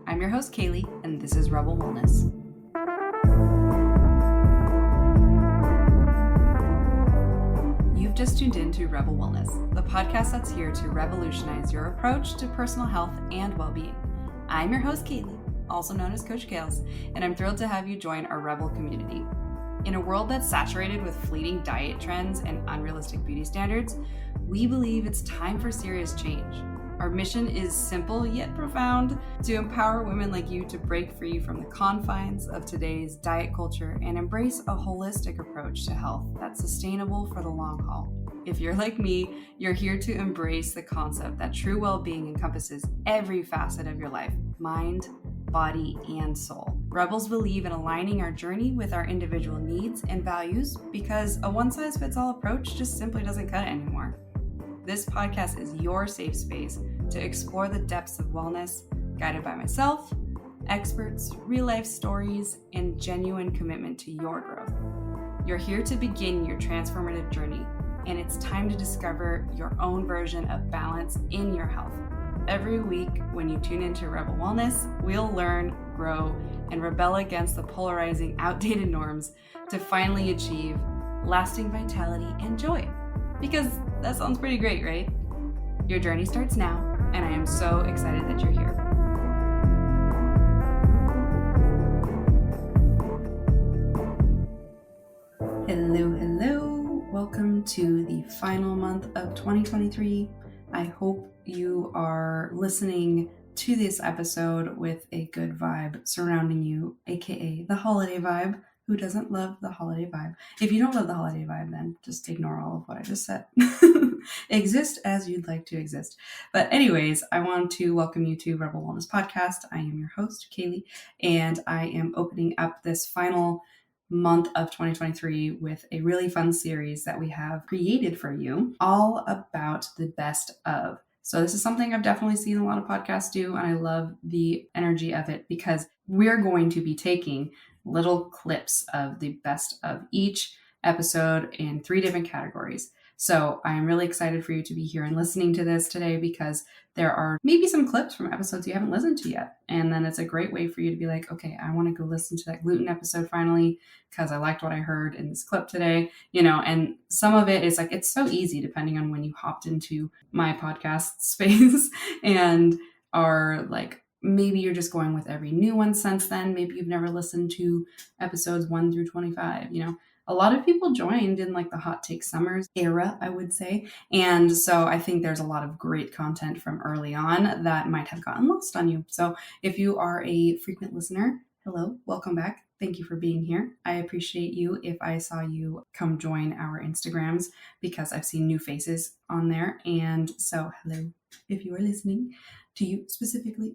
I'm your host, Kaylee, and this is Rebel Wellness. You've just tuned in to Rebel Wellness, the podcast that's here to revolutionize your approach to personal health and well-being. I'm your host, Kaylee, also known as Coach Kales, and I'm thrilled to have you join our Rebel community. In a world that's saturated with fleeting diet trends and unrealistic beauty standards, we believe it's time for serious change. Our mission is simple yet profound: to empower women like you to break free from the confines of today's diet culture and embrace a holistic approach to health that's sustainable for the long haul. If you're like me, you're here to embrace the concept that true well-being encompasses every facet of your life: mind, body, and soul. Rebels believe in aligning our journey with our individual needs and values because a one-size-fits-all approach just simply doesn't cut it anymore. This podcast is your safe space to explore the depths of wellness, guided by myself, experts, real-life stories, and genuine commitment to your growth. You're here to begin your transformative journey, and it's time to discover your own version of balance in your health. Every week, when you tune into Rebel Wellness, we'll learn, grow, and rebel against the polarizing, outdated norms to finally achieve lasting vitality and joy. Because that sounds pretty great, right? Your journey starts now, and I am so excited that you're here. Hello. Welcome to the final month of 2023. I hope you are listening to this episode with a good vibe surrounding you, aka the holiday vibe. Who doesn't love the holiday vibe? If you don't love the holiday vibe, then just ignore all of what I just said. Exist as you'd like to exist. But anyways, I want to welcome you to Rebel Wellness Podcast. I am your host, Kaylee, and I am opening up this final month of 2023 with a really fun series that we have created for you, all about the best of. So this is something I've definitely seen a lot of podcasts do, and I love the energy of it because we're going to be taking little clips of the best of each episode in 3 different categories. So I am really excited for you to be here and listening to this today because there are maybe some clips from episodes you haven't listened to yet. And then it's a great way for you to be like, okay, I want to go listen to that gluten episode finally because I liked what I heard in this clip today, and some of it is like, it's so easy depending on when you hopped into my podcast space and are like, maybe you're just going with every new one since then. Maybe you've never listened to episodes 1 through 25. A lot of people joined in like the hot take summers era, I would say. And so I think there's a lot of great content from early on that might have gotten lost on you. So if you are a frequent listener, hello, welcome back. Thank you for being here. I appreciate you if I saw you come join our Instagrams because I've seen new faces on there. And so hello, if you are listening, to you specifically.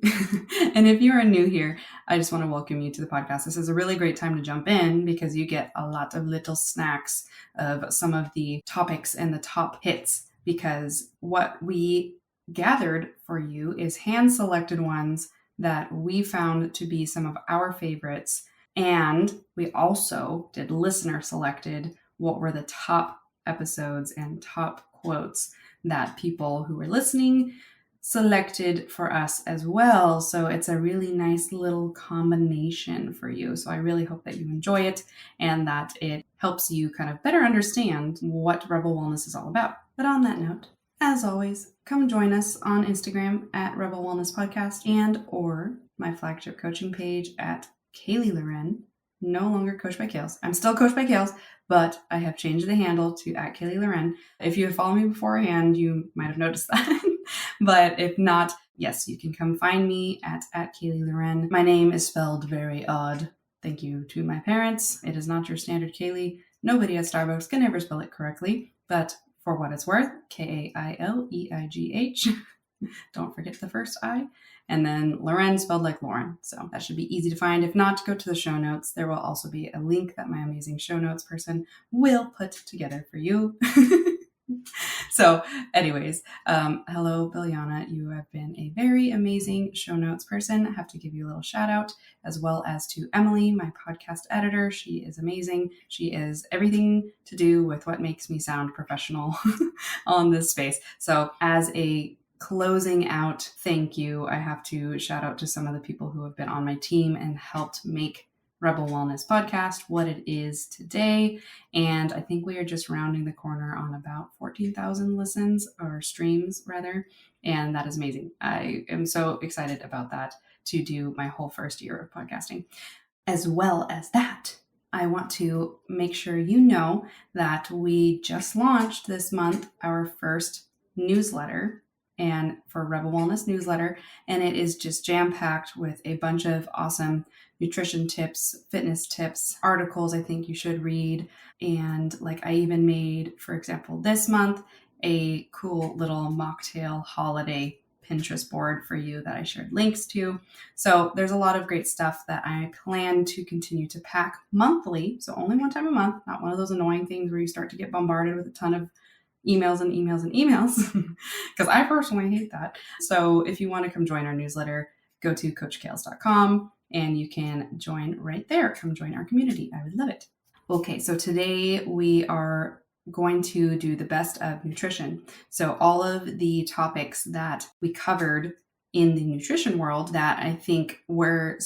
And if you are new here, I just want to welcome you to the podcast. This is a really great time to jump in because you get a lot of little snacks of some of the topics and the top hits, because what we gathered for you is hand-selected ones that we found to be some of our favorites. And we also did listener selected what were the top episodes and top quotes that people who were listening selected for us as well. So it's a really nice little combination for you. So I really hope that you enjoy it and that it helps you kind of better understand what Rebel Wellness is all about. But on that note, as always, come join us on Instagram at Rebel Wellness Podcast and or my flagship coaching page at Kaylee Loren. No longer Coach by Kales. I'm still Coach by Kales, but I have changed the handle to at Kaylee Loren. If you have followed me beforehand, you might have noticed that. But if not, yes, you can come find me at Kaylee Loren. My name is spelled very odd. Thank you to my parents. It is not your standard Kaylee. Nobody at Starbucks can ever spell it correctly. But for what it's worth, Kaileigh. Don't forget the first I. And then Loren spelled like Lauren. So that should be easy to find. If not, go to the show notes. There will also be a link that my amazing show notes person will put together for you. So anyways, hello, Biljana. You have been a very amazing show notes person. I have to give you a little shout out, as well as to Emily, my podcast editor. She is amazing. She is everything to do with what makes me sound professional on this space. So as a closing out, thank you. I have to shout out to some of the people who have been on my team and helped make Rebel Wellness Podcast what it is today. And I think we are just rounding the corner on about 14,000 listens, or streams rather. And that is amazing. I am so excited about that, to do my whole first year of podcasting. As well as that, I want to make sure you know that we just launched this month our first newsletter, and for Rebel Wellness newsletter, and it is just jam-packed with a bunch of awesome nutrition tips, fitness tips, articles I think you should read. And like, I even made, for example, this month, a cool little mocktail holiday Pinterest board for you that I shared links to. So there's a lot of great stuff that I plan to continue to pack monthly. So only one time a month, not one of those annoying things where you start to get bombarded with a ton of emails and emails and emails, because I personally hate that. So if you want to come join our newsletter, go to coachkales.com and you can join right there. Come join our community. I would love it. Okay, so today we are going to do the best of nutrition. So all of the topics that we covered in the nutrition world that I think were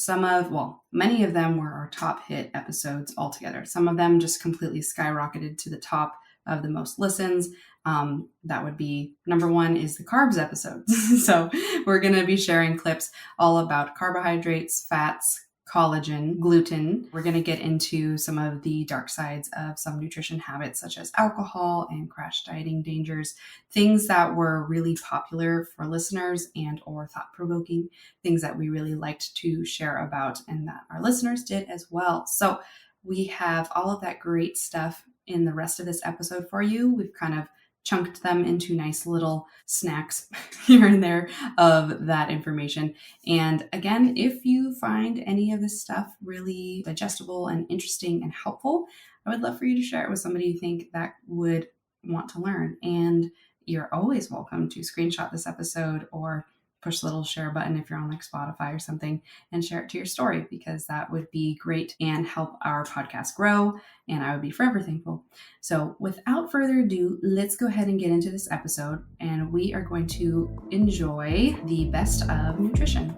many of them were our top hit episodes altogether. Some of them just completely skyrocketed to the top of the most listens. That would be number one is the carbs episodes. So we're going to be sharing clips all about carbohydrates, fats, collagen, gluten. We're going to get into some of the dark sides of some nutrition habits, such as alcohol and crash dieting dangers, things that were really popular for listeners and or thought-provoking, things that we really liked to share about and that our listeners did as well. So we have all of that great stuff in the rest of this episode for you. We've kind of chunked them into nice little snacks here and there of that information. And again, if you find any of this stuff really digestible and interesting and helpful, I would love for you to share it with somebody you think that would want to learn. And you're always welcome to screenshot this episode or push the little share button if you're on like Spotify or something and share it to your story, because that would be great and help our podcast grow. And I would be forever thankful. So without further ado, let's go ahead and get into this episode, and we are going to enjoy the best of nutrition.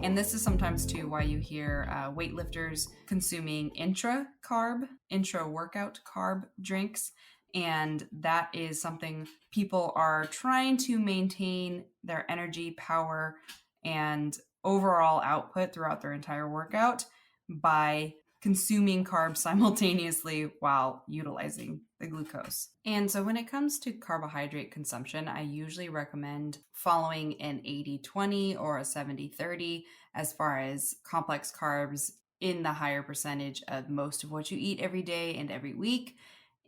And this is sometimes too why you hear weightlifters consuming intra-workout carb drinks. And that is something people are trying to maintain their energy, power, and overall output throughout their entire workout by consuming carbs simultaneously while utilizing the glucose. And so when it comes to carbohydrate consumption, I usually recommend following an 80-20 or a 70-30 as far as complex carbs in the higher percentage of most of what you eat every day and every week,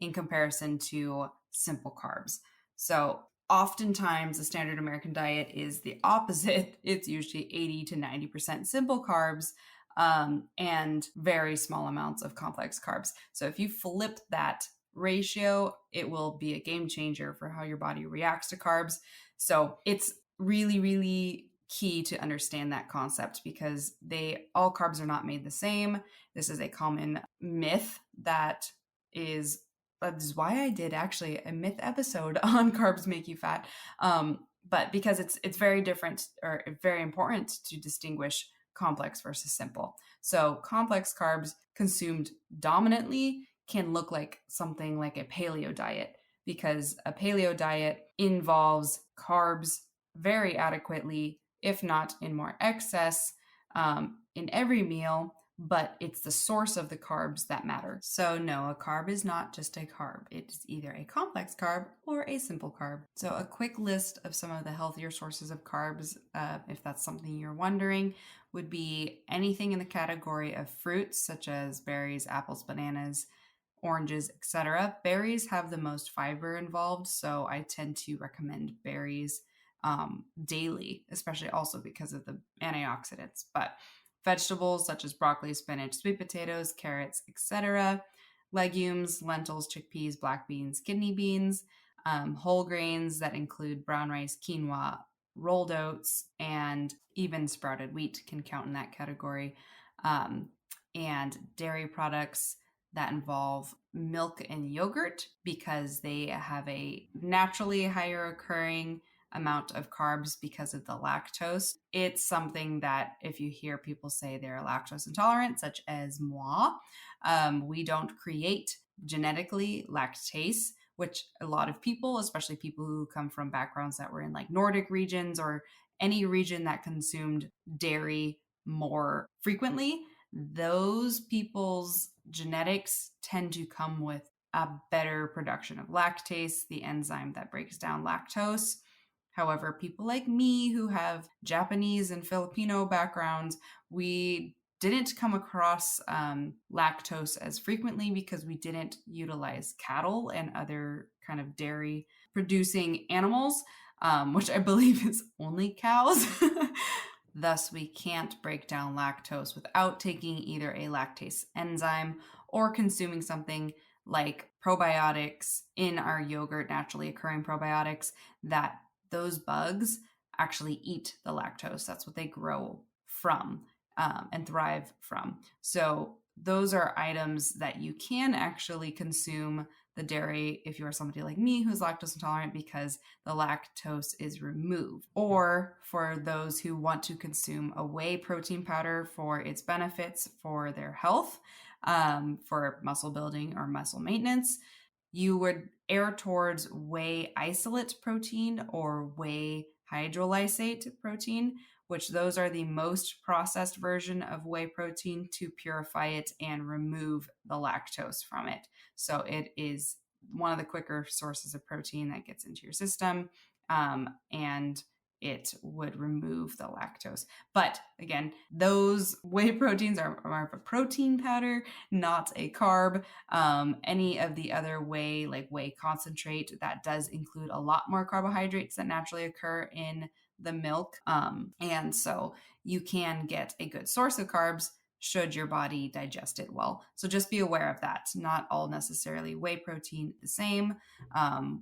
in comparison to simple carbs. So oftentimes the standard American diet is the opposite. It's usually 80 to 90% simple carbs and very small amounts of complex carbs. So if you flip that ratio, it will be a game changer for how your body reacts to carbs. So it's really, really key to understand that concept, because all carbs are not made the same. This is a common myth that is why I did actually a myth episode on carbs make you fat. But because it's very different, or very important to distinguish complex versus simple. So complex carbs consumed dominantly can look like something like a paleo diet, because a paleo diet involves carbs very adequately, if not in more excess, in every meal, but it's the source of the carbs that matter. So no, a carb is not just a carb. It's either a complex carb or a simple carb. So a quick list of some of the healthier sources of carbs, if that's something you're wondering, would be anything in the category of fruits, such as berries, apples, bananas, oranges, etc. Berries have the most fiber involved, so I tend to recommend berries daily, especially also because of the antioxidants. But vegetables such as broccoli, spinach, sweet potatoes, carrots, etc. Legumes, lentils, chickpeas, black beans, kidney beans, whole grains that include brown rice, quinoa, rolled oats, and even sprouted wheat can count in that category. And dairy products that involve milk and yogurt because they have a naturally higher occurring amount of carbs because of the lactose. It's something that if you hear people say they're lactose intolerant, such as moi, we don't create genetically lactase, which a lot of people, especially people who come from backgrounds that were in like Nordic regions or any region that consumed dairy more frequently, those people's genetics tend to come with a better production of lactase, the enzyme that breaks down lactose. However, people like me who have Japanese and Filipino backgrounds, we didn't come across lactose as frequently because we didn't utilize cattle and other kind of dairy producing animals, which I believe is only cows. Thus, we can't break down lactose without taking either a lactase enzyme or consuming something like probiotics in our yogurt, naturally occurring probiotics, that those bugs actually eat the lactose. That's what they grow from and thrive from. So those are items that you can actually consume the dairy if you are somebody like me who's lactose intolerant because the lactose is removed. Or for those who want to consume a whey protein powder for its benefits for their health, for muscle building or muscle maintenance, you would err towards whey isolate protein or whey hydrolysate protein, which those are the most processed version of whey protein to purify it and remove the lactose from it. So it is one of the quicker sources of protein that gets into your system, and it would remove the lactose. But again, those whey proteins are more of a protein powder, not a carb. Any of the other whey, like whey concentrate, that does include a lot more carbohydrates that naturally occur in the milk. And so you can get a good source of carbs should your body digest it well. So just be aware of that. Not all necessarily whey protein the same.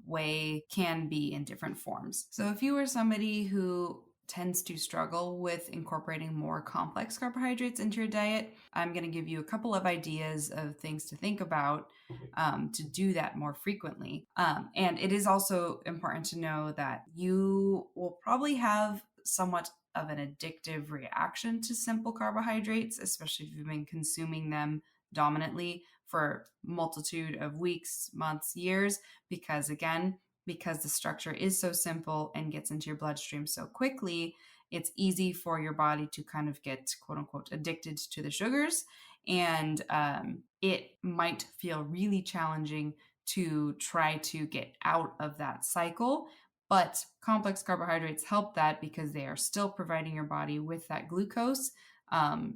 Whey can be in different forms. So if you are somebody who tends to struggle with incorporating more complex carbohydrates into your diet, I'm going to give you a couple of ideas of things to think about to do that more frequently. And it is also important to know that you will probably have somewhat of an addictive reaction to simple carbohydrates, especially if you've been consuming them dominantly for multitude of weeks, months, years, because the structure is so simple and gets into your bloodstream so quickly, it's easy for your body to kind of get quote unquote addicted to the sugars. And it might feel really challenging to try to get out of that cycle. But complex carbohydrates help that because they are still providing your body with that glucose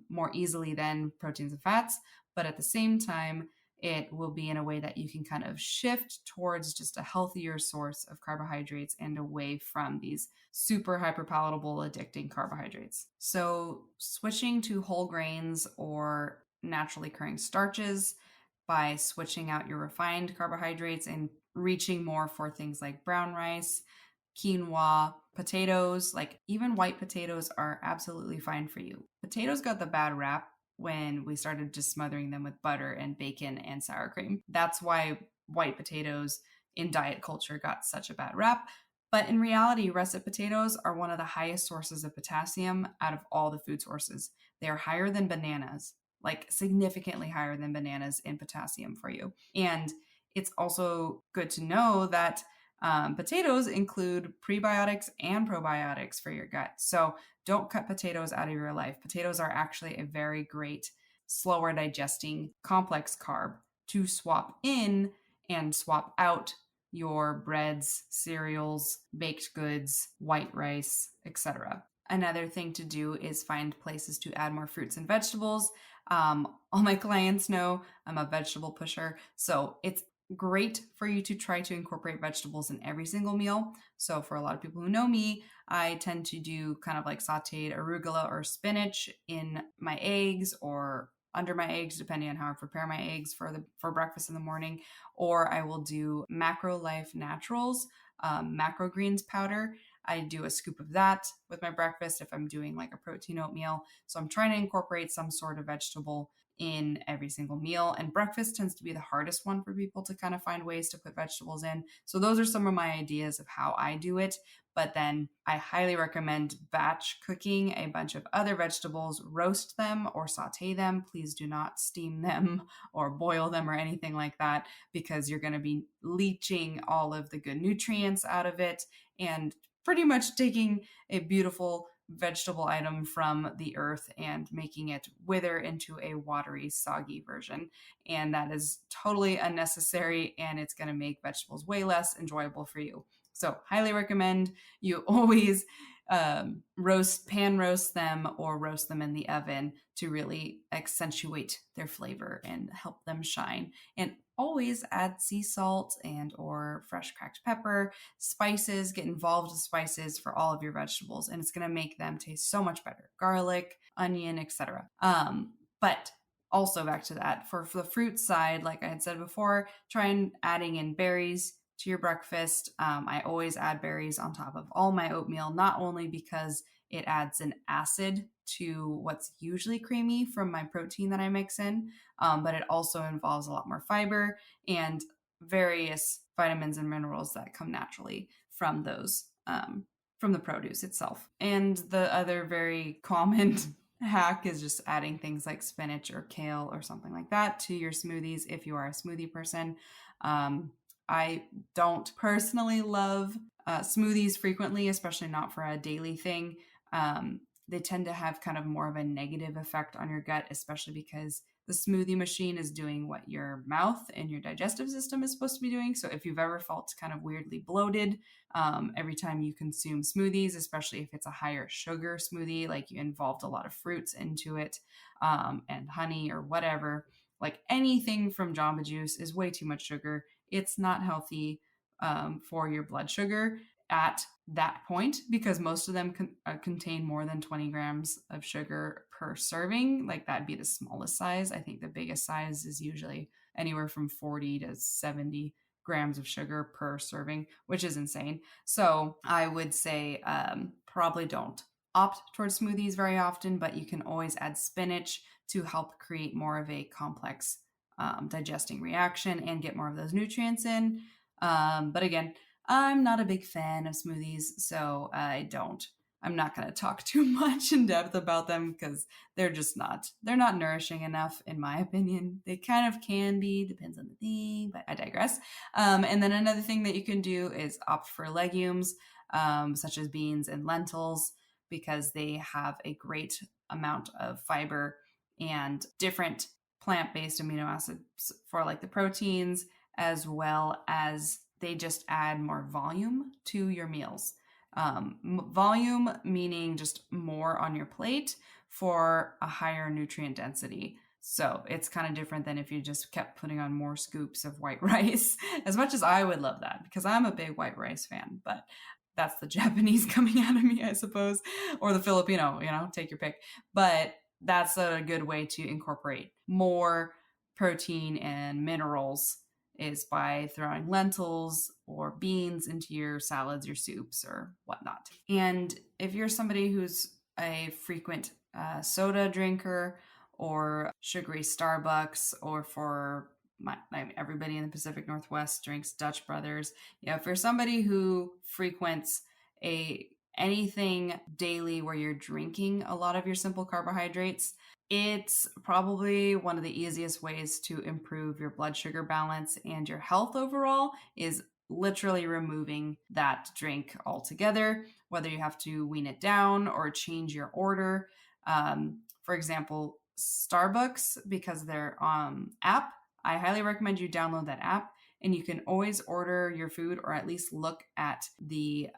more easily than proteins and fats. But at the same time, it will be in a way that you can kind of shift towards just a healthier source of carbohydrates and away from these super hyperpalatable, addicting carbohydrates. So switching to whole grains or naturally occurring starches by switching out your refined carbohydrates and reaching more for things like brown rice, quinoa, potatoes, like even white potatoes are absolutely fine for you. Potatoes got the bad rap when we started just smothering them with butter and bacon and sour cream. That's why white potatoes in diet culture got such a bad rap. But in reality, russet potatoes are one of the highest sources of potassium out of all the food sources. They are higher than bananas, like significantly higher than bananas in potassium for you. And it's also good to know that potatoes include prebiotics and probiotics for your gut. So don't cut potatoes out of your life. Potatoes are actually a very great, slower digesting complex carb to swap in and swap out your breads, cereals, baked goods, white rice, etc. Another thing to do is find places to add more fruits and vegetables. All my clients know I'm a vegetable pusher, so it's great for you to try to incorporate vegetables in every single meal. So for a lot of people who know me, I tend to do kind of like sauteed arugula or spinach in my eggs or under my eggs, depending on how I prepare my eggs for breakfast in the morning. Or I will do Macro Life Naturals macro greens powder. I do a scoop of that with my breakfast if I'm doing like a protein oatmeal. So I'm trying to incorporate some sort of vegetable in every single meal. And breakfast tends to be the hardest one for people to kind of find ways to put vegetables in. So those are some of my ideas of how I do it. But then I highly recommend batch cooking a bunch of other vegetables, roast them or saute them. Please do not steam them or boil them or anything like that, because you're going to be leaching all of the good nutrients out of it and pretty much taking a beautiful vegetable item from the earth and making it wither into a watery, soggy version. And that is totally unnecessary, and it's going to make vegetables way less enjoyable for you. So highly recommend you always pan roast them or roast them in the oven to really accentuate their flavor and help them shine. And always add sea salt and or fresh cracked pepper, spices. Get involved with spices for all of your vegetables, and it's going to make them taste so much better. Garlic, onion, etc. But also back to that, for the fruit side, like I had said before, try and adding in berries to your breakfast. I always add berries on top of all my oatmeal, not only because it adds an acid to what's usually creamy from my protein that I mix in, but it also involves a lot more fiber and various vitamins and minerals that come naturally from those, from the produce itself. And the other very common hack is just adding things like spinach or kale or something like that to your smoothies if you are a smoothie person. I don't personally love smoothies frequently, especially not for a daily thing. They tend to have kind of more of a negative effect on your gut, especially because the smoothie machine is doing what your mouth and your digestive system is supposed to be doing. So if you've ever felt kind of weirdly bloated every time you consume smoothies, especially if it's a higher sugar smoothie, like you involved a lot of fruits into it and honey or whatever, like anything from Jamba Juice is way too much sugar. It's not healthy for your blood sugar at that point, because most of them contain more than 20 grams of sugar per serving. Like that'd be the smallest size. I think the biggest size is usually anywhere from 40 to 70 grams of sugar per serving, which is insane. So I would say probably don't opt towards smoothies very often, but you can always add spinach to help create more of a complex digesting reaction and get more of those nutrients in. But again, I'm not a big fan of smoothies, so I'm not going to talk too much in depth about them because they're not nourishing enough, in my opinion. They kind of can be, depends on the thing, but I digress. And then another thing that you can do is opt for legumes, such as beans and lentils, because they have a great amount of fiber and different plant-based amino acids for like the proteins, as well as they just add more volume to your meals. Volume meaning just more on your plate for a higher nutrient density. So it's kind of different than if you just kept putting on more scoops of white rice, as much as I would love that, because I'm a big white rice fan, but that's the Japanese coming out of me, I suppose, or the Filipino, take your pick. But that's a good way to incorporate more protein and minerals, is by throwing lentils or beans into your salads, your soups, or whatnot. And if you're somebody who's a frequent soda drinker or sugary Starbucks, or for everybody in the Pacific Northwest drinks Dutch Brothers, if you're somebody who frequents anything daily where you're drinking a lot of your simple carbohydrates, it's probably one of the easiest ways to improve your blood sugar balance and your health overall, is literally removing that drink altogether, whether you have to wean it down or change your order. For example, Starbucks, because their app, I highly recommend you download that app, and you can always order your food, or at least look at the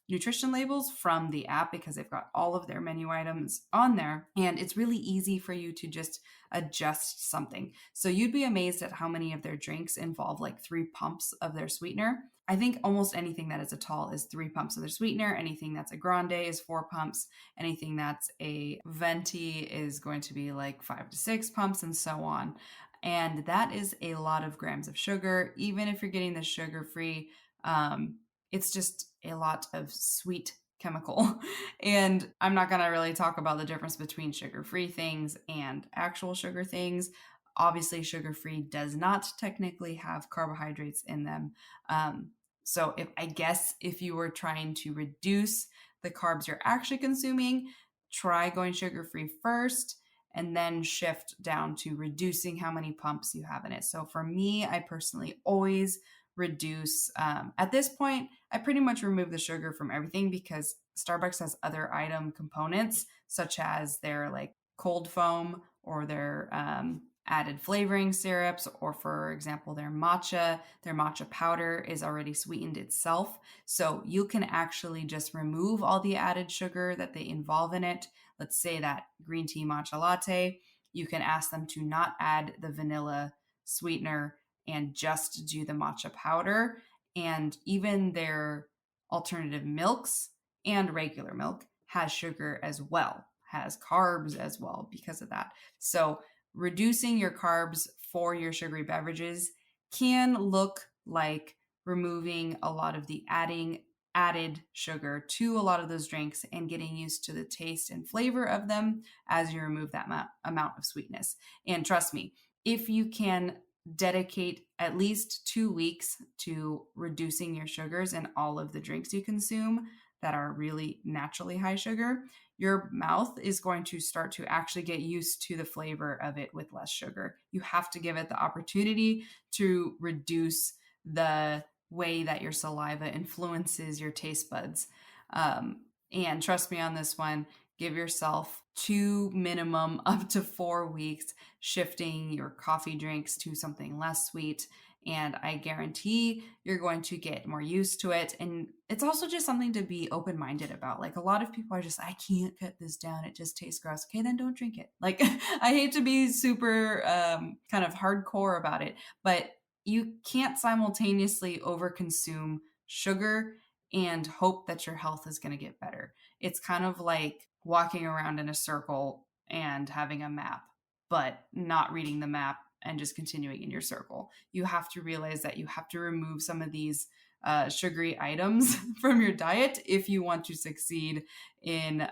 nutrition labels from the app, because they've got all of their menu items on there, and it's really easy for you to just adjust something. So you'd be amazed at how many of their drinks involve like 3 pumps of their sweetener. I think almost anything that is a tall is 3 pumps of their sweetener. Anything that's a grande is 4 pumps. Anything that's a venti is going to be like 5 to 6 pumps, and so on. And that is a lot of grams of sugar. Even if you're getting the sugar-free, it's just a lot of sweet chemical. And I'm not going to really talk about the difference between sugar-free things and actual sugar things. Obviously, sugar-free does not technically have carbohydrates in them. So if you were trying to reduce the carbs you're actually consuming, try going sugar-free first and then shift down to reducing how many pumps you have in it. So for me, I personally always reduce. At this point, I pretty much remove the sugar from everything because Starbucks has other item components, such as their like cold foam or their added flavoring syrups, or for example, their matcha powder is already sweetened itself. So you can actually just remove all the added sugar that they involve in it. Let's say that green tea matcha latte, you can ask them to not add the vanilla sweetener and just do the matcha powder. And even their alternative milks and regular milk has sugar as well, has carbs as well because of that. So reducing your carbs for your sugary beverages can look like removing a lot of the added sugar to a lot of those drinks and getting used to the taste and flavor of them as you remove that amount of sweetness. And trust me, if you can dedicate at least 2 weeks to reducing your sugars in all of the drinks you consume that are really naturally high sugar, your mouth is going to start to actually get used to the flavor of it with less sugar. You have to give it the opportunity to reduce the way that your saliva influences your taste buds. And trust me on this one, give yourself 2 minimum up to 4 weeks shifting your coffee drinks to something less sweet. And I guarantee you're going to get more used to it. And it's also just something to be open-minded about. Like a lot of people are just, I can't cut this down. It just tastes gross. Okay, then don't drink it. Like I hate to be super kind of hardcore about it, but you can't simultaneously overconsume sugar and hope that your health is going to get better. It's kind of like walking around in a circle and having a map, but not reading the map and just continuing in your circle. You have to realize that you have to remove some of these sugary items from your diet if you want to succeed in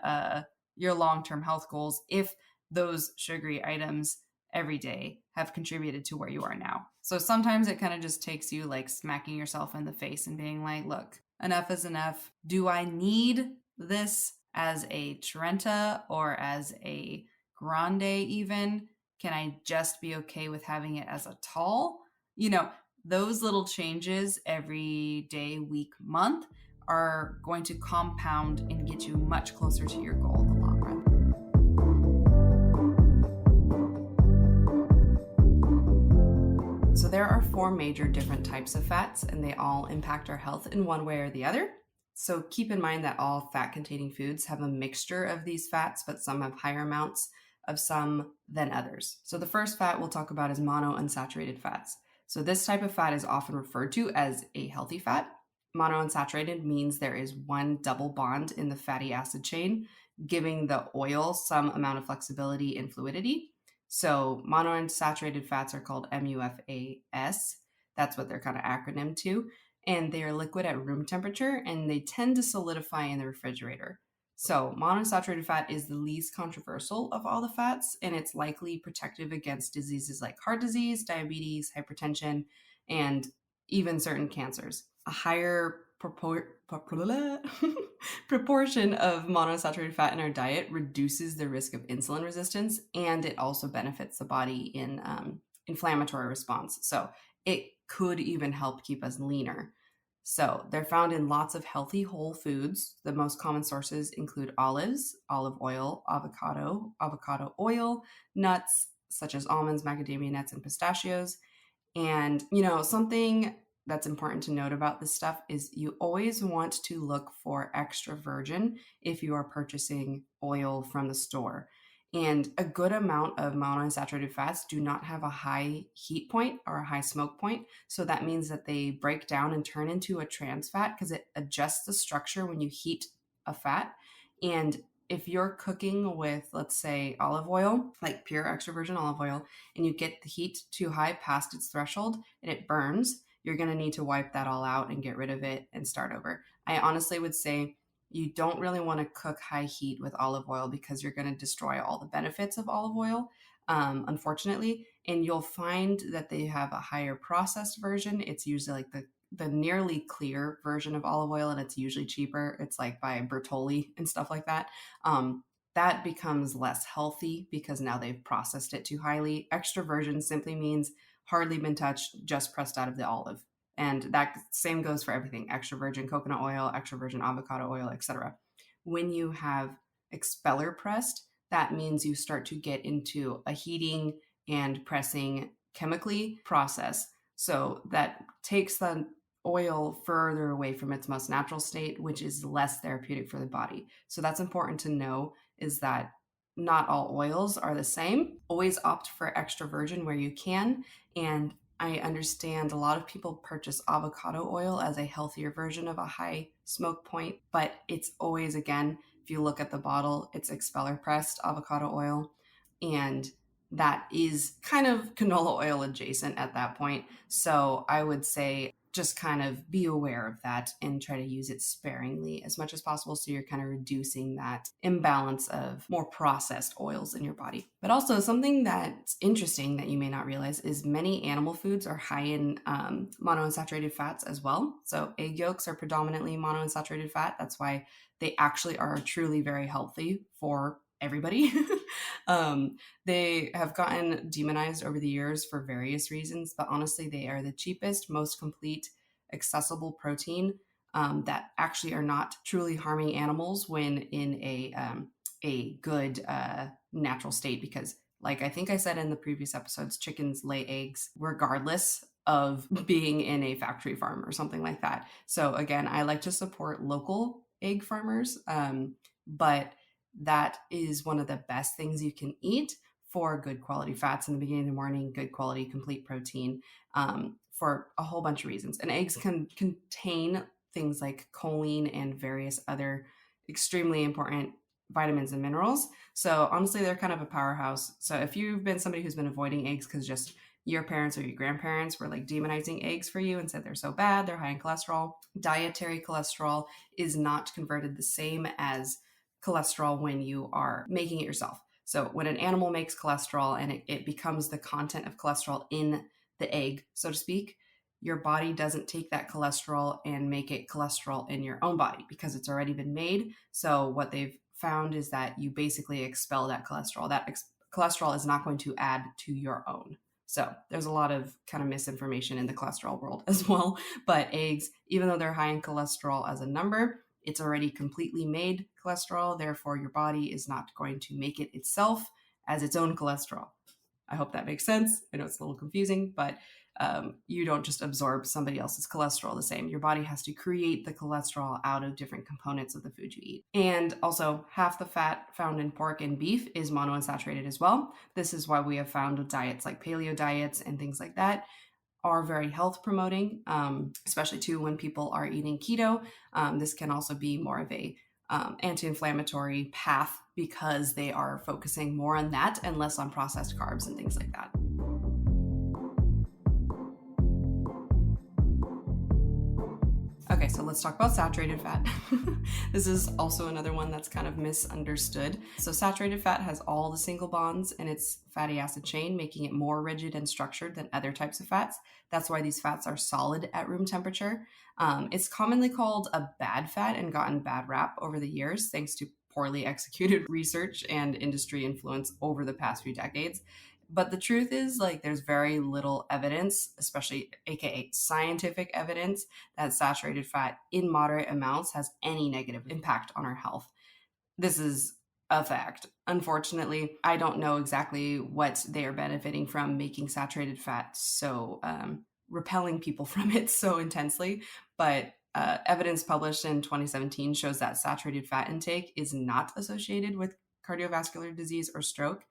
your long-term health goals, if those sugary items every day have contributed to where you are now. So sometimes it kind of just takes you like smacking yourself in the face and being like, look, enough is enough. Do I need this as a Trenta or as a Grande even? Can I just be okay with having it as a tall? You know, those little changes every day, week, month are going to compound and get you much closer to your goal in the long run. So there are 4 major different types of fats, and they all impact our health in one way or the other. So keep in mind that all fat-containing foods have a mixture of these fats, but some have higher amounts of some than others. So the first fat we'll talk about is monounsaturated fats. So this type of fat is often referred to as a healthy fat. Monounsaturated means there is one double bond in the fatty acid chain, giving the oil some amount of flexibility and fluidity. So monounsaturated fats are called MUFAS. That's what they're kind of acronym to. And they are liquid at room temperature, and they tend to solidify in the refrigerator. So monounsaturated fat is the least controversial of all the fats, and it's likely protective against diseases like heart disease, diabetes, hypertension, and even certain cancers. A higher proportion of monounsaturated fat in our diet reduces the risk of insulin resistance, and it also benefits the body in inflammatory response. So it could even help keep us leaner. So they're found in lots of healthy whole foods. The most common sources include olives, olive oil, avocado oil, nuts such as almonds, macadamia nuts, and pistachios. And, something that's important to note about this stuff is you always want to look for extra virgin if you are purchasing oil from the store. And a good amount of monounsaturated fats do not have a high heat point or a high smoke point. So that means that they break down and turn into a trans fat because it adjusts the structure when you heat a fat. And if you're cooking with, let's say, olive oil, like pure extra virgin olive oil, and you get the heat too high past its threshold and it burns, you're going to need to wipe that all out and get rid of it and start over. I honestly would say, You don't really want to cook high heat with olive oil because you're going to destroy all the benefits of olive oil, unfortunately. And you'll find that they have a higher processed version. It's usually like the nearly clear version of olive oil, and it's usually cheaper. It's like by Bertolli and stuff like that. That becomes less healthy because now they've processed it too highly. Extra virgin simply means hardly been touched, just pressed out of the olive. And that same goes for everything: extra virgin coconut oil, extra virgin avocado oil, etc. When you have expeller pressed, that means you start to get into a heating and pressing chemically process. So that takes the oil further away from its most natural state, which is less therapeutic for the body. So that's important to know, is that not all oils are the same. Always opt for extra virgin where you can. And I understand a lot of people purchase avocado oil as a healthier version of a high smoke point, but it's always, again, if you look at the bottle, it's expeller pressed avocado oil. And that is kind of canola oil adjacent at that point. So I would say just kind of be aware of that and try to use it sparingly as much as possible, so you're kind of reducing that imbalance of more processed oils in your body. But also, something that's interesting that you may not realize is many animal foods are high in monounsaturated fats as well. So egg yolks are predominantly monounsaturated fat. That's why they actually are truly very healthy for everybody. They have gotten demonized over the years for various reasons, but honestly, they are the cheapest, most complete, accessible protein that actually are not truly harming animals when in a good natural state. Because, like I think I said in the previous episodes, chickens lay eggs regardless of being in a factory farm or something like that. So again, I like to support local egg farmers, but that is one of the best things you can eat for good quality fats in the beginning of the morning, good quality complete protein, for a whole bunch of reasons. And eggs can contain things like choline and various other extremely important vitamins and minerals. So honestly, they're kind of a powerhouse. So if you've been somebody who's been avoiding eggs because just your parents or your grandparents were like demonizing eggs for you and said they're so bad, they're high in cholesterol, dietary cholesterol is not converted the same as cholesterol when you are making it yourself. So when an animal makes cholesterol and it becomes the content of cholesterol in the egg, so to speak, your body doesn't take that cholesterol and make it cholesterol in your own body because it's already been made. So what they've found is that you basically expel that cholesterol. That cholesterol is not going to add to your own. So there's a lot of kind of misinformation in the cholesterol world as well. But eggs, even though they're high in cholesterol as a number, it's already completely made cholesterol. Therefore, your body is not going to make it itself as its own cholesterol. I hope that makes sense. I know it's a little confusing, but you don't just absorb somebody else's cholesterol the same. Your body has to create the cholesterol out of different components of the food you eat. And also, half the fat found in pork and beef is monounsaturated as well. This is why we have found diets like paleo diets and things like that are very health promoting, especially too when people are eating keto. This can also be more of a anti-inflammatory path because they are focusing more on that and less on processed carbs and things like that. Okay, so let's talk about saturated fat. This is also another one that's kind of misunderstood. So saturated fat has all the single bonds in its fatty acid chain, making it more rigid and structured than other types of fats. That's why these fats are solid at room temperature. It's commonly called a bad fat and gotten bad rap over the years, thanks to poorly executed research and industry influence over the past few decades. But the truth is, like, there's very little evidence, especially AKA scientific evidence, that saturated fat in moderate amounts has any negative impact on our health. This is a fact. Unfortunately, I don't know exactly what they are benefiting from making saturated fat so repelling people from it so intensely, but evidence published in 2017 shows that saturated fat intake is not associated with cardiovascular disease or stroke.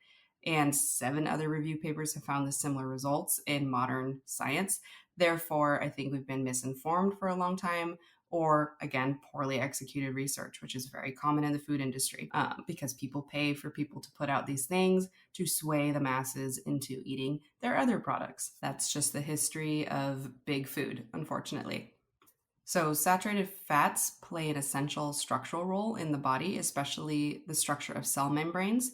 And 7 other review papers have found the similar results in modern science. Therefore, I think we've been misinformed for a long time, or again, poorly executed research, which is very common in the food industry because people pay for people to put out these things to sway the masses into eating their other products. That's just the history of big food, unfortunately. So, saturated fats play an essential structural role in the body, especially the structure of cell membranes.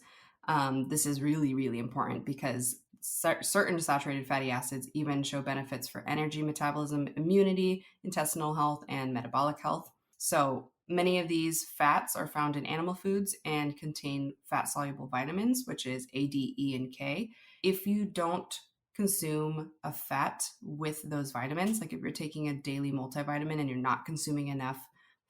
This is really, really important because certain saturated fatty acids even show benefits for energy metabolism, immunity, intestinal health, and metabolic health. So, many of these fats are found in animal foods and contain fat soluble vitamins, which is A, D, E, and K. If you don't consume a fat with those vitamins, like if you're taking a daily multivitamin and you're not consuming enough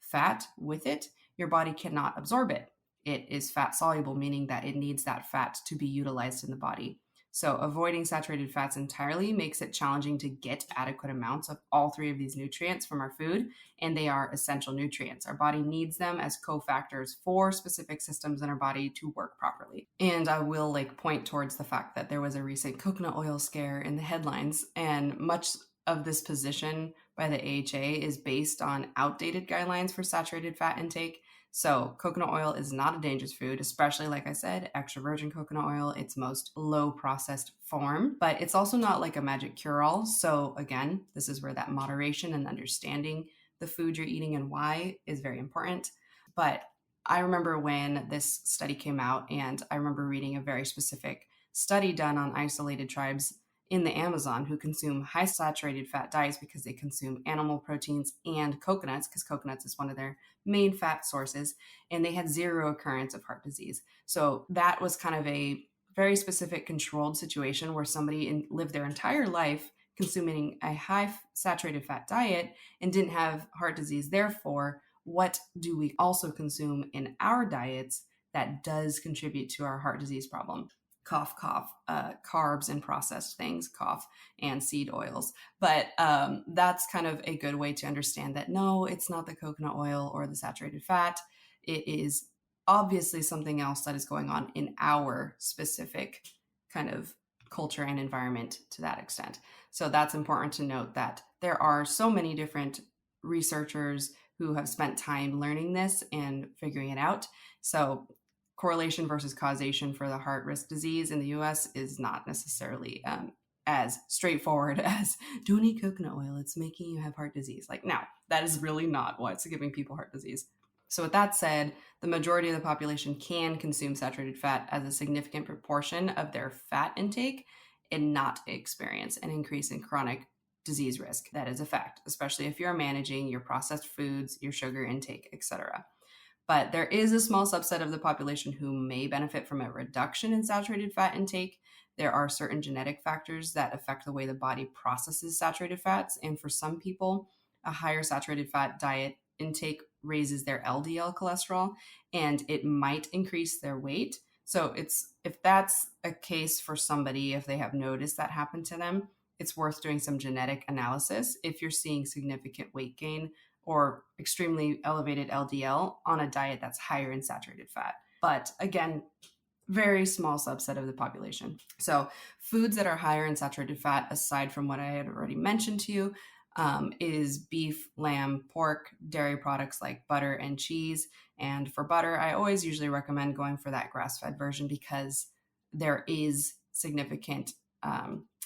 fat with it, your body cannot absorb it. It is fat soluble, meaning that it needs that fat to be utilized in the body. So, avoiding saturated fats entirely makes it challenging to get adequate amounts of all three of these nutrients from our food, and they are essential nutrients. Our body needs them as cofactors for specific systems in our body to work properly. And I will point towards the fact that there was a recent coconut oil scare in the headlines, and much of this position by the AHA is based on outdated guidelines for saturated fat intake. So, coconut oil is not a dangerous food, especially, like I said, extra virgin coconut oil, its most low processed form, but it's also not like a magic cure all. So, again, this is where that moderation and understanding the food you're eating and why is very important. But I remember when this study came out, and I remember reading a very specific study done on isolated tribes in the Amazon who consume high saturated fat diets because they consume animal proteins and coconuts, because coconuts is one of their main fat sources, and they had zero occurrence of heart disease. So that was kind of a very specific controlled situation where somebody lived their entire life consuming a high saturated fat diet and didn't have heart disease. Therefore, what do we also consume in our diets that does contribute to our heart disease problem? Cough, cough, carbs and processed things, cough, and seed oils. But that's kind of a good way to understand that no, it's not the coconut oil or the saturated fat. It is obviously something else that is going on in our specific kind of culture and environment to that extent. So that's important to note that there are so many different researchers who have spent time learning this and figuring it out. So correlation versus causation for the heart risk disease in the US is not necessarily as straightforward as don't eat coconut oil, it's making you have heart disease. No, that is really not what's giving people heart disease. So with that said, the majority of the population can consume saturated fat as a significant proportion of their fat intake and not experience an increase in chronic disease risk. That is a fact, especially if you're managing your processed foods, your sugar intake, etc. But there is a small subset of the population who may benefit from a reduction in saturated fat intake. There are certain genetic factors that affect the way the body processes saturated fats. And for some people, a higher saturated fat diet intake raises their LDL cholesterol and it might increase their weight. So if that's a case for somebody, if they have noticed that happen to them, it's worth doing some genetic analysis if you're seeing significant weight gain or extremely elevated LDL on a diet that's higher in saturated fat. But again, very small subset of the population. So foods that are higher in saturated fat, aside from what I had already mentioned to you, is beef, lamb, pork, dairy products like butter and cheese. And for butter, I always usually recommend going for that grass-fed version because there is significant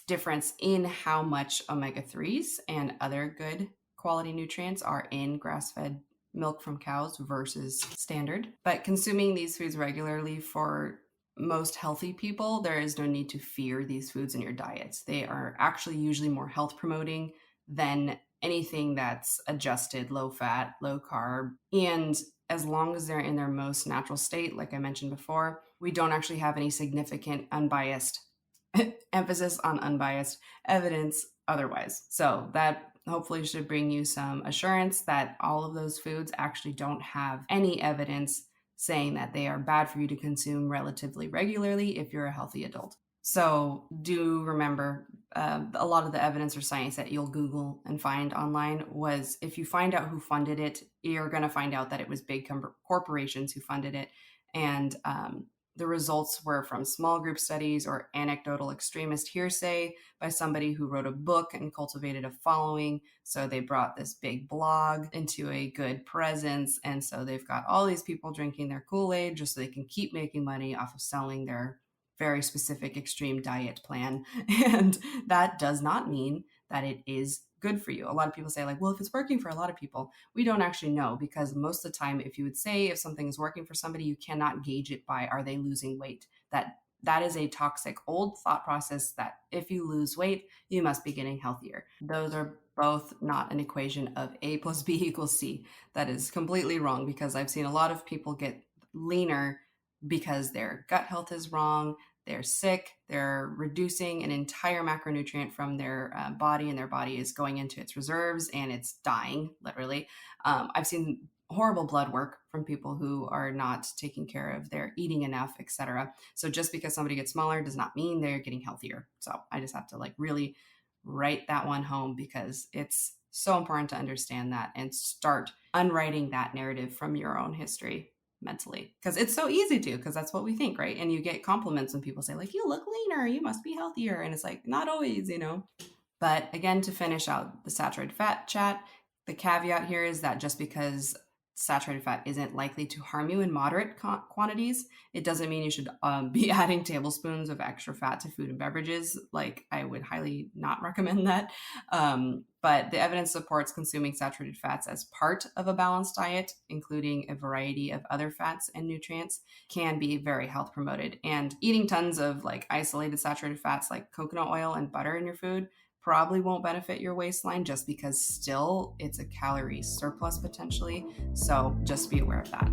difference in how much omega-3s and other good quality nutrients are in grass-fed milk from cows versus standard. But consuming these foods regularly for most healthy people, there is no need to fear these foods in your diets. They are actually usually more health promoting than anything that's adjusted low fat, low carb. And as long as they're in their most natural state, like I mentioned before, we don't actually have any significant unbiased emphasis on unbiased evidence otherwise. So that hopefully should bring you some assurance that all of those foods actually don't have any evidence saying that they are bad for you to consume relatively regularly if you're a healthy adult. So do remember, a lot of the evidence or science that you'll Google and find online was if you find out who funded it, you're going to find out that it was big corporations who funded it. And the results were from small group studies or anecdotal extremist hearsay by somebody who wrote a book and cultivated a following. So they brought this big blog into a good presence. And so they've got all these people drinking their Kool-Aid just so they can keep making money off of selling their very specific extreme diet plan. And that does not mean that it is good for you. A lot of people say like, well, if it's working for a lot of people, we don't actually know, because most of the time, if you would say if something is working for somebody, you cannot gauge it by are they losing weight. That is a toxic old thought process that if you lose weight, you must be getting healthier. Those are both not an equation of A plus B equals C. That is completely wrong, because I've seen a lot of people get leaner because their gut health is wrong. They're sick. They're reducing an entire macronutrient from their body, and their body is going into its reserves and it's dying, literally. I've seen horrible blood work from people who are not taking care of their eating enough, etc. So just because somebody gets smaller does not mean they're getting healthier. So I just have to like really write that one home, because it's so important to understand that and start unwriting that narrative from your own history mentally, because it's so easy to, because that's what we think, right? And you get compliments when people say like, you look leaner, you must be healthier, and it's like, not always, But again, to finish out the saturated fat chat, the caveat here is that just because saturated fat isn't likely to harm you in moderate quantities, it doesn't mean you should be adding tablespoons of extra fat to food and beverages. Like, I would highly not recommend that. But the evidence supports consuming saturated fats as part of a balanced diet, including a variety of other fats and nutrients, can be very health promoted. And eating tons of like isolated saturated fats like coconut oil and butter in your food probably won't benefit your waistline, just because still it's a calorie surplus potentially. So just be aware of that.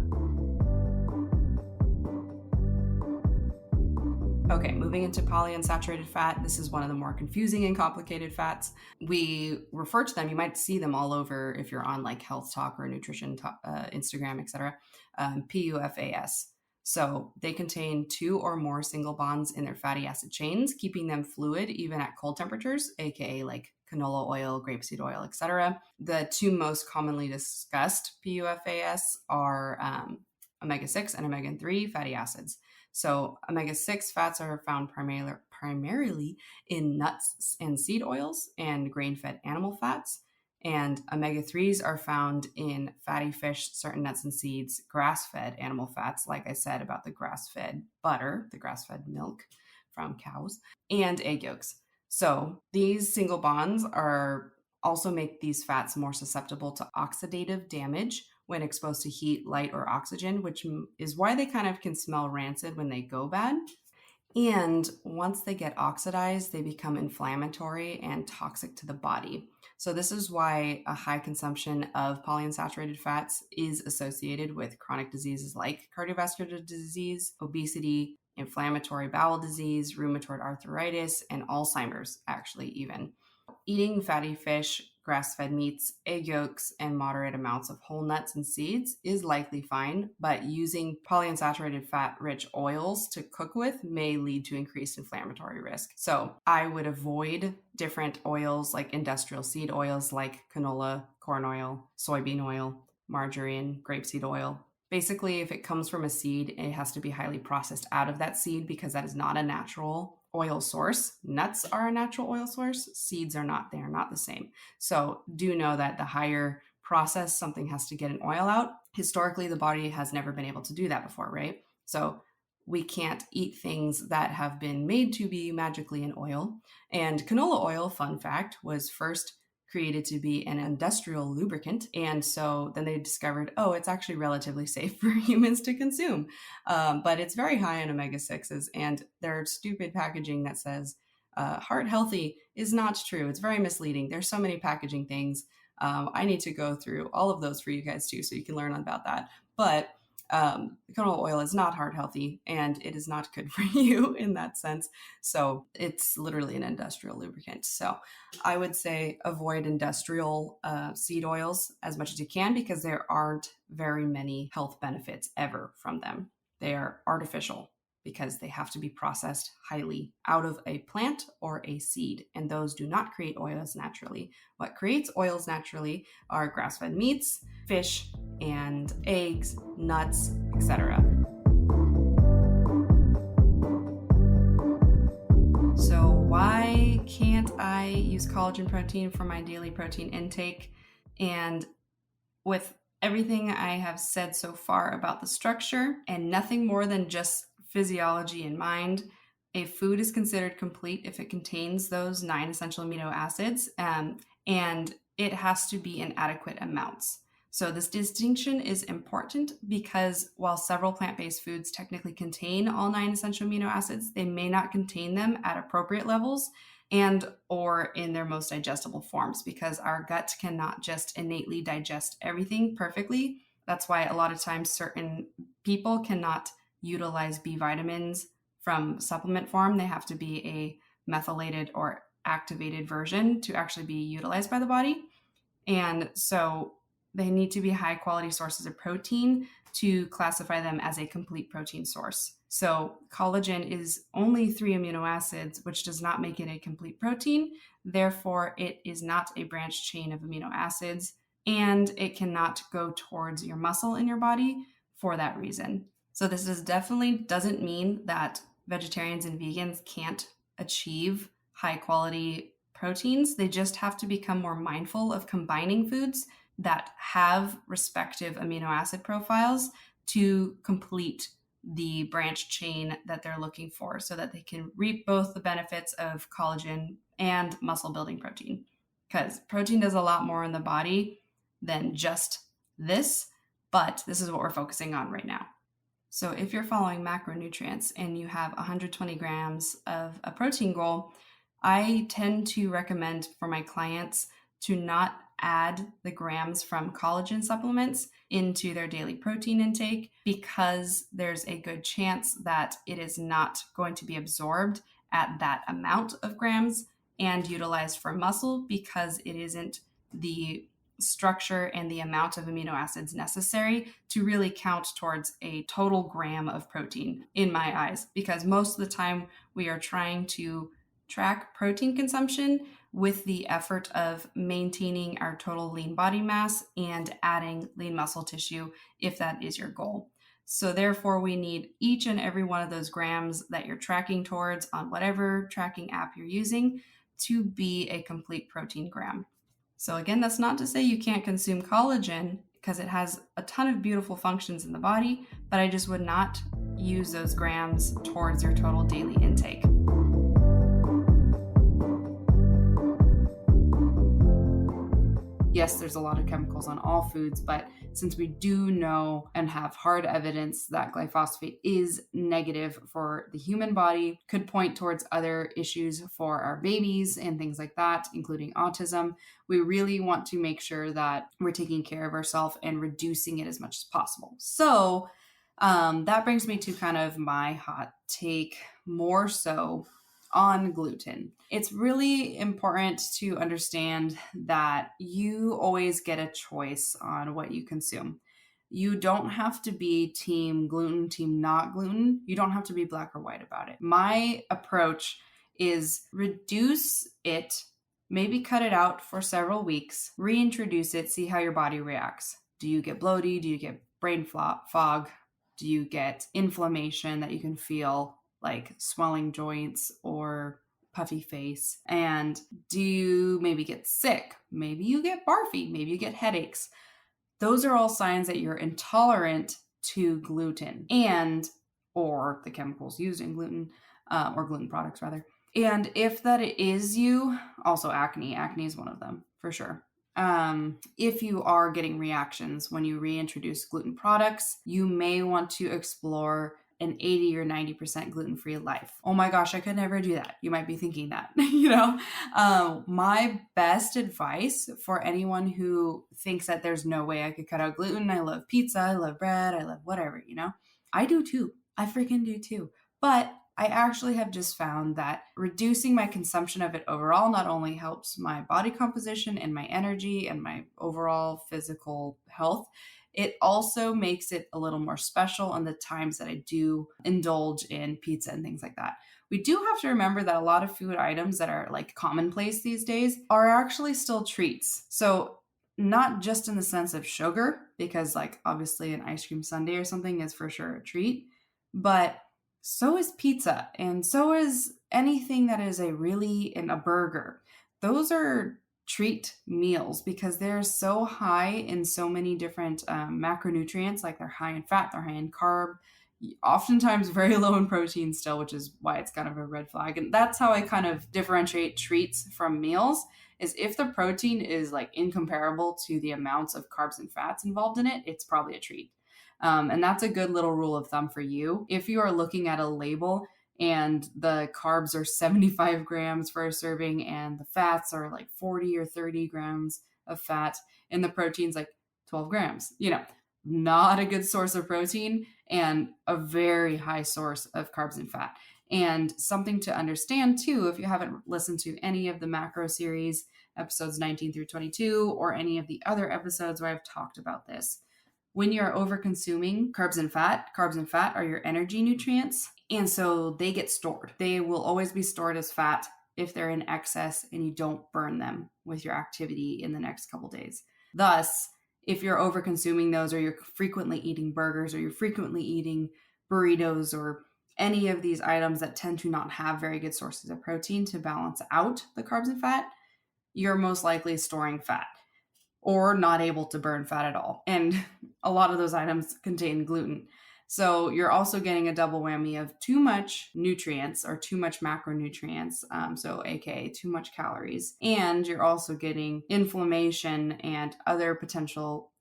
Okay, moving into polyunsaturated fat. This is one of the more confusing and complicated fats. We refer to them, you might see them all over if you're on like Health Talk or Nutrition Talk, Instagram, etc. PUFAS. So they contain 2 or more single bonds in their fatty acid chains, keeping them fluid even at cold temperatures, aka like canola oil, grapeseed oil, etc. The 2 most commonly discussed PUFAS are omega-6 and omega-3 fatty acids. So omega-6 fats are found primarily in nuts and seed oils and grain-fed animal fats. And omega-3s are found in fatty fish, certain nuts and seeds, grass-fed animal fats, like I said about the grass-fed butter, the grass-fed milk from cows, and egg yolks. So these single bonds also make these fats more susceptible to oxidative damage when exposed to heat, light, or oxygen, which is why they kind of can smell rancid when they go bad. And once they get oxidized, they become inflammatory and toxic to the body. So this is why a high consumption of polyunsaturated fats is associated with chronic diseases like cardiovascular disease, obesity, inflammatory bowel disease, rheumatoid arthritis, and Alzheimer's, actually, even. Eating fatty fish, grass-fed meats, egg yolks, and moderate amounts of whole nuts and seeds is likely fine, but using polyunsaturated fat-rich oils to cook with may lead to increased inflammatory risk. So I would avoid different oils like industrial seed oils like canola, corn oil, soybean oil, margarine, grapeseed oil. Basically, if it comes from a seed, it has to be highly processed out of that seed, because that is not a natural oil source. Nuts are a natural oil source. Seeds are not. They are not the same. So do know that the higher process something has to get an oil out, historically, the body has never been able to do that before, right? So we can't eat things that have been made to be magically in oil. And canola oil, fun fact, was first created to be an industrial lubricant. And so then they discovered, oh, it's actually relatively safe for humans to consume. But it's very high in omega-6s, and their stupid packaging that says heart healthy is not true. It's very misleading. There's so many packaging things. I need to go through all of those for you guys too, so you can learn about that. But canola oil is not heart healthy, and it is not good for you in that sense. So it's literally an industrial lubricant. So I would say avoid industrial seed oils as much as you can, because there aren't very many health benefits ever from them. They are artificial because they have to be processed highly out of a plant or a seed, and those do not create oils naturally. What creates oils naturally are grass-fed meats, fish, and eggs, nuts, etc. So why can't I use collagen protein for my daily protein intake? And with everything I have said so far about the structure and nothing more than just physiology in mind, a food is considered complete if it contains those 9 essential amino acids. and it has to be in adequate amounts. So this distinction is important because while several plant-based foods technically contain all 9 essential amino acids, they may not contain them at appropriate levels and or in their most digestible forms, because our gut cannot just innately digest everything perfectly. That's why a lot of times certain people cannot utilize B vitamins from supplement form. They have to be a methylated or activated version to actually be utilized by the body. And so they need to be high quality sources of protein to classify them as a complete protein source. So collagen is only 3 amino acids, which does not make it a complete protein. Therefore, it is not a branched chain of amino acids, and it cannot go towards your muscle in your body for that reason. So this definitely doesn't mean that vegetarians and vegans can't achieve high quality proteins. They just have to become more mindful of combining foods that have respective amino acid profiles to complete the branch chain that they're looking for, so that they can reap both the benefits of collagen and muscle building protein. Because protein does a lot more in the body than just this, but this is what we're focusing on right now. So if you're following macronutrients and you have 120 grams of a protein goal, I tend to recommend for my clients to not add the grams from collagen supplements into their daily protein intake, because there's a good chance that it is not going to be absorbed at that amount of grams and utilized for muscle, because it isn't the structure and the amount of amino acids necessary to really count towards a total gram of protein in my eyes. Because most of the time we are trying to track protein consumption with the effort of maintaining our total lean body mass and adding lean muscle tissue if that is your goal. So therefore, we need each and every one of those grams that you're tracking towards on whatever tracking app you're using to be a complete protein gram. So again, that's not to say you can't consume collagen, because it has a ton of beautiful functions in the body, but I just would not use those grams towards your total daily intake. Yes, there's a lot of chemicals on all foods, but since we do know and have hard evidence that glyphosate is negative for the human body, could point towards other issues for our babies and things like that, including autism, we really want to make sure that we're taking care of ourselves and reducing it as much as possible. So that brings me to kind of my hot take, more so on gluten. It's really important to understand that you always get a choice on what you consume. You don't have to be team gluten, team not gluten. You don't have to be black or white about it. My approach is reduce it, maybe cut it out for several weeks, reintroduce it, see how your body reacts. Do you get bloated? Do you get brain fog? Do you get inflammation that you can feel, like swelling joints or puffy face? And do you maybe get sick? Maybe you get barfy, maybe you get headaches. Those are all signs that you're intolerant to gluten and or the chemicals used in gluten, or gluten products rather. And if that is you, also acne is one of them for sure. If you are getting reactions when you reintroduce gluten products, you may want to explore an 80 or 90% gluten-free life. Oh my gosh, I could never do that. You might be thinking that, my best advice for anyone who thinks that there's no way I could cut out gluten. I love pizza, I love bread, I love whatever, I do too. I freaking do too. But I actually have just found that reducing my consumption of it overall not only helps my body composition and my energy and my overall physical health, it also makes it a little more special on the times that I do indulge in pizza and things like that. We do have to remember that a lot of food items that are like commonplace these days are actually still treats. So not just in the sense of sugar, because like obviously an ice cream sundae or something is for sure a treat, but so is pizza, and so is anything that is a burger. Those are treat meals because they're so high in so many different macronutrients. Like they're high in fat, they're high in carb, oftentimes very low in protein still, which is why it's kind of a red flag. And that's how I kind of differentiate treats from meals, is if the protein is like incomparable to the amounts of carbs and fats involved in it, it's probably a treat. And that's a good little rule of thumb for you. If you are looking at a label and the carbs are 75 grams for a serving and the fats are like 40 or 30 grams of fat and the protein's like 12 grams, not a good source of protein and a very high source of carbs and fat. And something to understand too, if you haven't listened to any of the macro series, episodes 19 through 22, or any of the other episodes where I've talked about this, when you're over consuming carbs and fat are your energy nutrients. And so they get stored. They will always be stored as fat if they're in excess and you don't burn them with your activity in the next couple days. Thus, if you're over consuming those, or you're frequently eating burgers, or you're frequently eating burritos, or any of these items that tend to not have very good sources of protein to balance out the carbs and fat, you're most likely storing fat or not able to burn fat at all. And a lot of those items contain gluten. So you're also getting a double whammy of too much nutrients or too much macronutrients, so aka too much calories. And you're also getting inflammation and other potential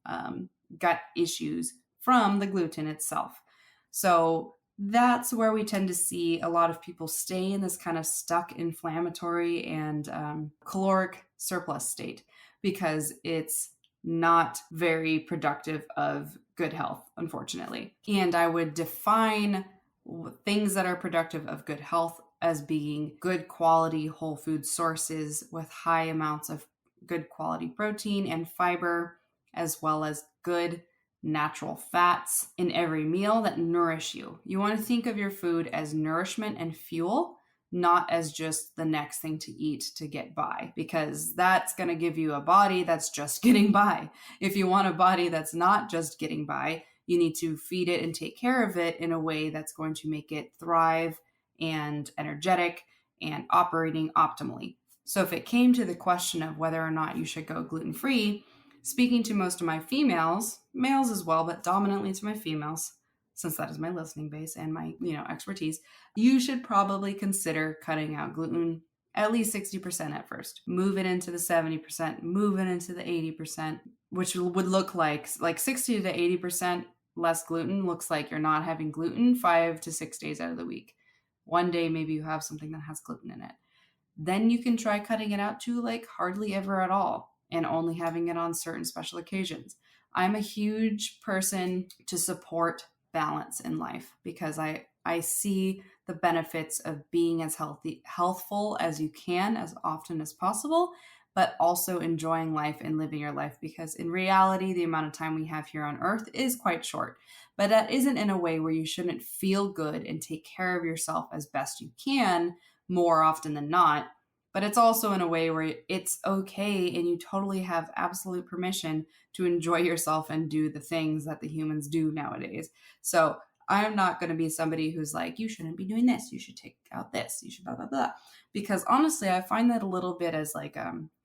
gut issues from the gluten itself. So that's where we tend to see a lot of people stay in this kind of stuck inflammatory and caloric surplus state, because it's not very productive of good health, unfortunately. And I would define things that are productive of good health as being good quality whole food sources with high amounts of good quality protein and fiber, as well as good natural fats in every meal that nourish you. You want to think of your food as nourishment and fuel, not as just the next thing to eat to get by, because that's going to give you a body that's just getting by. If you want a body that's not just getting by, you need to feed it and take care of it in a way that's going to make it thrive and energetic and operating optimally. So if it came to the question of whether or not you should go gluten-free, speaking to most of my females, males as well, but dominantly to my females, since that is my listening base and my, expertise, you should probably consider cutting out gluten at least 60% at first. Move it into the 70%, move it into the 80%, which would look like 60 to 80% less gluten looks like you're not having gluten 5 to 6 days out of the week. One day, maybe you have something that has gluten in it. Then you can try cutting it out to hardly ever at all and only having it on certain special occasions. I'm a huge person to support balance in life, because I see the benefits of being as healthful as you can as often as possible, but also enjoying life and living your life, because in reality, the amount of time we have here on earth is quite short. But that isn't in a way where you shouldn't feel good and take care of yourself as best you can more often than not. But it's also in a way where it's okay and you totally have absolute permission to enjoy yourself and do the things that the humans do nowadays. So I'm not going to be somebody who's like, you shouldn't be doing this, you should take out this, you should blah, blah, blah. Because honestly, I find that a little bit as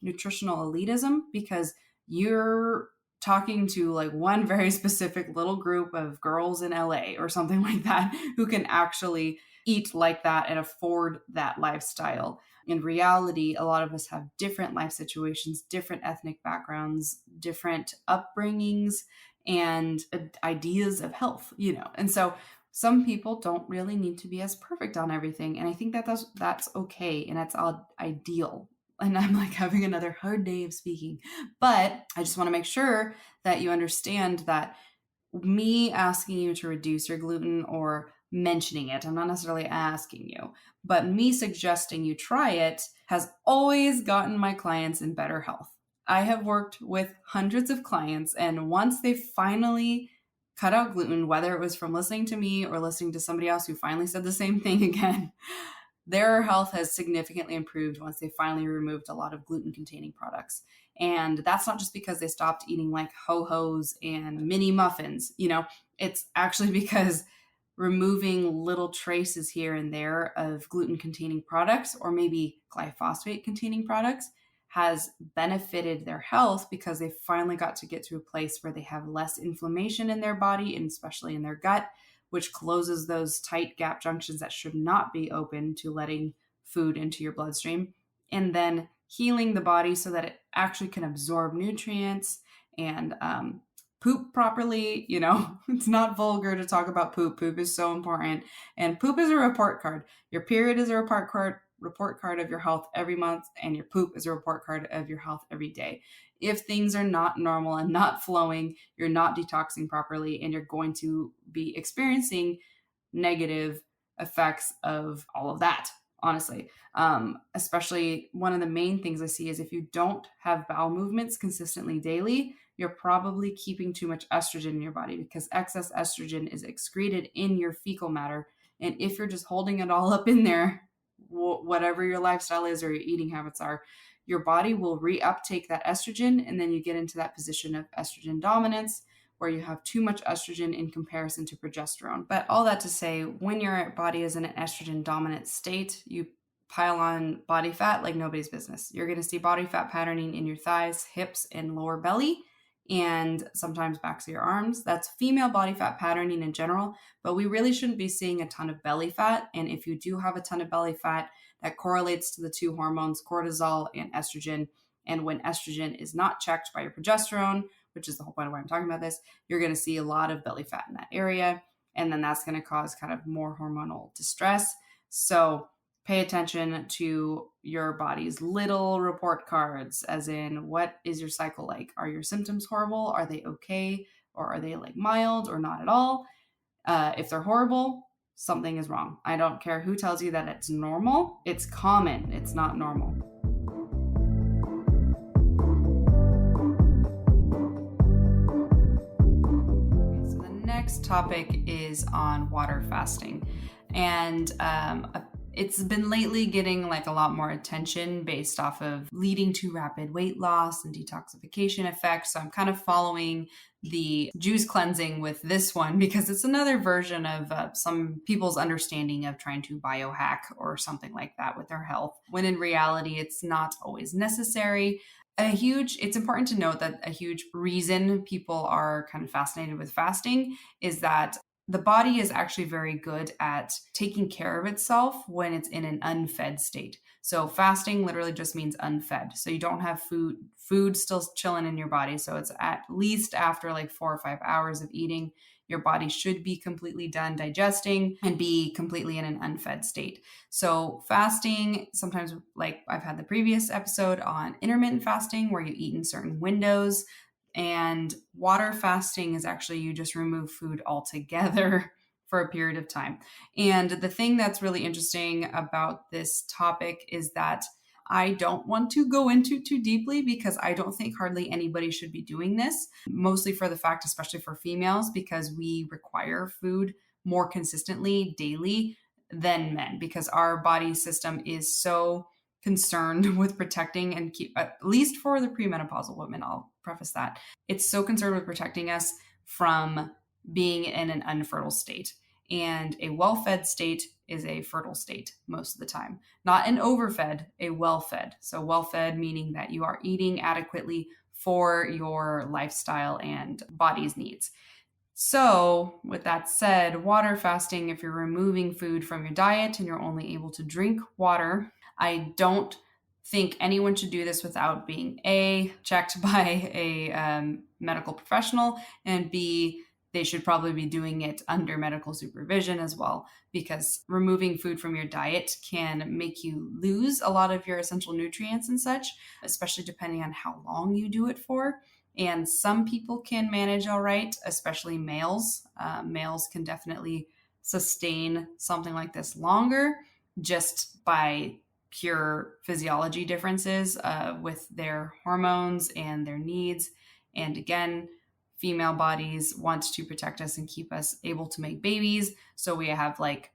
nutritional elitism, because you're talking to one very specific little group of girls in LA or something like that who can actually eat like that and afford that lifestyle. In reality, a lot of us have different life situations, different ethnic backgrounds, different upbringings, and ideas of health, And so some people don't really need to be as perfect on everything. And I think that's okay. And that's ideal. And I'm having another hard day of speaking. But I just want to make sure that you understand that me asking you to reduce your gluten or mentioning it, I'm not necessarily asking you, but me suggesting you try it has always gotten my clients in better health. I have worked with hundreds of clients, and once they finally cut out gluten, whether it was from listening to me or listening to somebody else who finally said the same thing again, their health has significantly improved once they finally removed a lot of gluten-containing products. And that's not just because they stopped eating ho-hos and mini muffins. It's actually because removing little traces here and there of gluten-containing products, or maybe glyphosate-containing products, has benefited their health, because they finally got to get to a place where they have less inflammation in their body, and especially in their gut, which closes those tight gap junctions that should not be open to letting food into your bloodstream, and then healing the body so that it actually can absorb nutrients and poop properly. It's not vulgar to talk about poop. Poop is so important. And poop is a report card. Your period is a report card of your health every month, and your poop is a report card of your health every day. If things are not normal and not flowing, you're not detoxing properly, and you're going to be experiencing negative effects of all of that, honestly. Especially one of the main things I see is if you don't have bowel movements consistently daily, you're probably keeping too much estrogen in your body, because excess estrogen is excreted in your fecal matter. And if you're just holding it all up in there, whatever your lifestyle is or your eating habits are, your body will reuptake that estrogen, and then you get into that position of estrogen dominance, where you have too much estrogen in comparison to progesterone. But all that to say, when your body is in an estrogen dominant state, you pile on body fat like nobody's business. You're going to see body fat patterning in your thighs, hips, and lower belly, and sometimes backs of your arms. That's female body fat patterning in general, but we really shouldn't be seeing a ton of belly fat. And if you do have a ton of belly fat, that correlates to the two hormones, cortisol and estrogen. And when estrogen is not checked by your progesterone, which is the whole point of why I'm talking about this, you're going to see a lot of belly fat in that area. And then that's going to cause kind of more hormonal distress. So pay attention to your body's little report cards, as in, what is your cycle like? Are your symptoms horrible? Are they okay? Or are they like mild or not at all? If they're horrible, something is wrong. I don't care who tells you that it's normal. It's common. It's not normal. Okay, so the next topic is on water fasting. And it's been lately getting like a lot more attention based off of leading to rapid weight loss and detoxification effects. So I'm kind of following the juice cleansing with this one, because it's another version of some people's understanding of trying to biohack or something like that with their health, when in reality, it's not always necessary. It's important to note that a huge reason people are kind of fascinated with fasting is that the body is actually very good at taking care of itself when it's in an unfed state. So fasting literally just means unfed. So you don't have food still chilling in your body. So it's at least after like 4 or 5 hours of eating, your body should be completely done digesting and be completely in an unfed state. So fasting, sometimes, like I've had the previous episode on intermittent fasting, where you eat in certain windows. And water fasting is actually you just remove food altogether for a period of time. And the thing that's really interesting about this topic is that I don't want to go into too deeply, because I don't think hardly anybody should be doing this, mostly for the fact, especially for females, because we require food more consistently daily than men, because our body system is so concerned with protecting and keep, at least for the premenopausal women, I'll preface that, it's so concerned with protecting us from being in an unfertile state. And a well-fed state is a fertile state most of the time. Not an overfed, a well-fed. So well-fed meaning that you are eating adequately for your lifestyle and body's needs. So with that said, water fasting, if you're removing food from your diet and you're only able to drink water, I don't think anyone should do this without being A, checked by a medical professional, and B, they should probably be doing it under medical supervision as well, because removing food from your diet can make you lose a lot of your essential nutrients and such, especially depending on how long you do it for. And some people can manage all right, especially males. Males can definitely sustain something like this longer just by pure physiology differences with their hormones and their needs. And again, female bodies want to protect us and keep us able to make babies. So we have like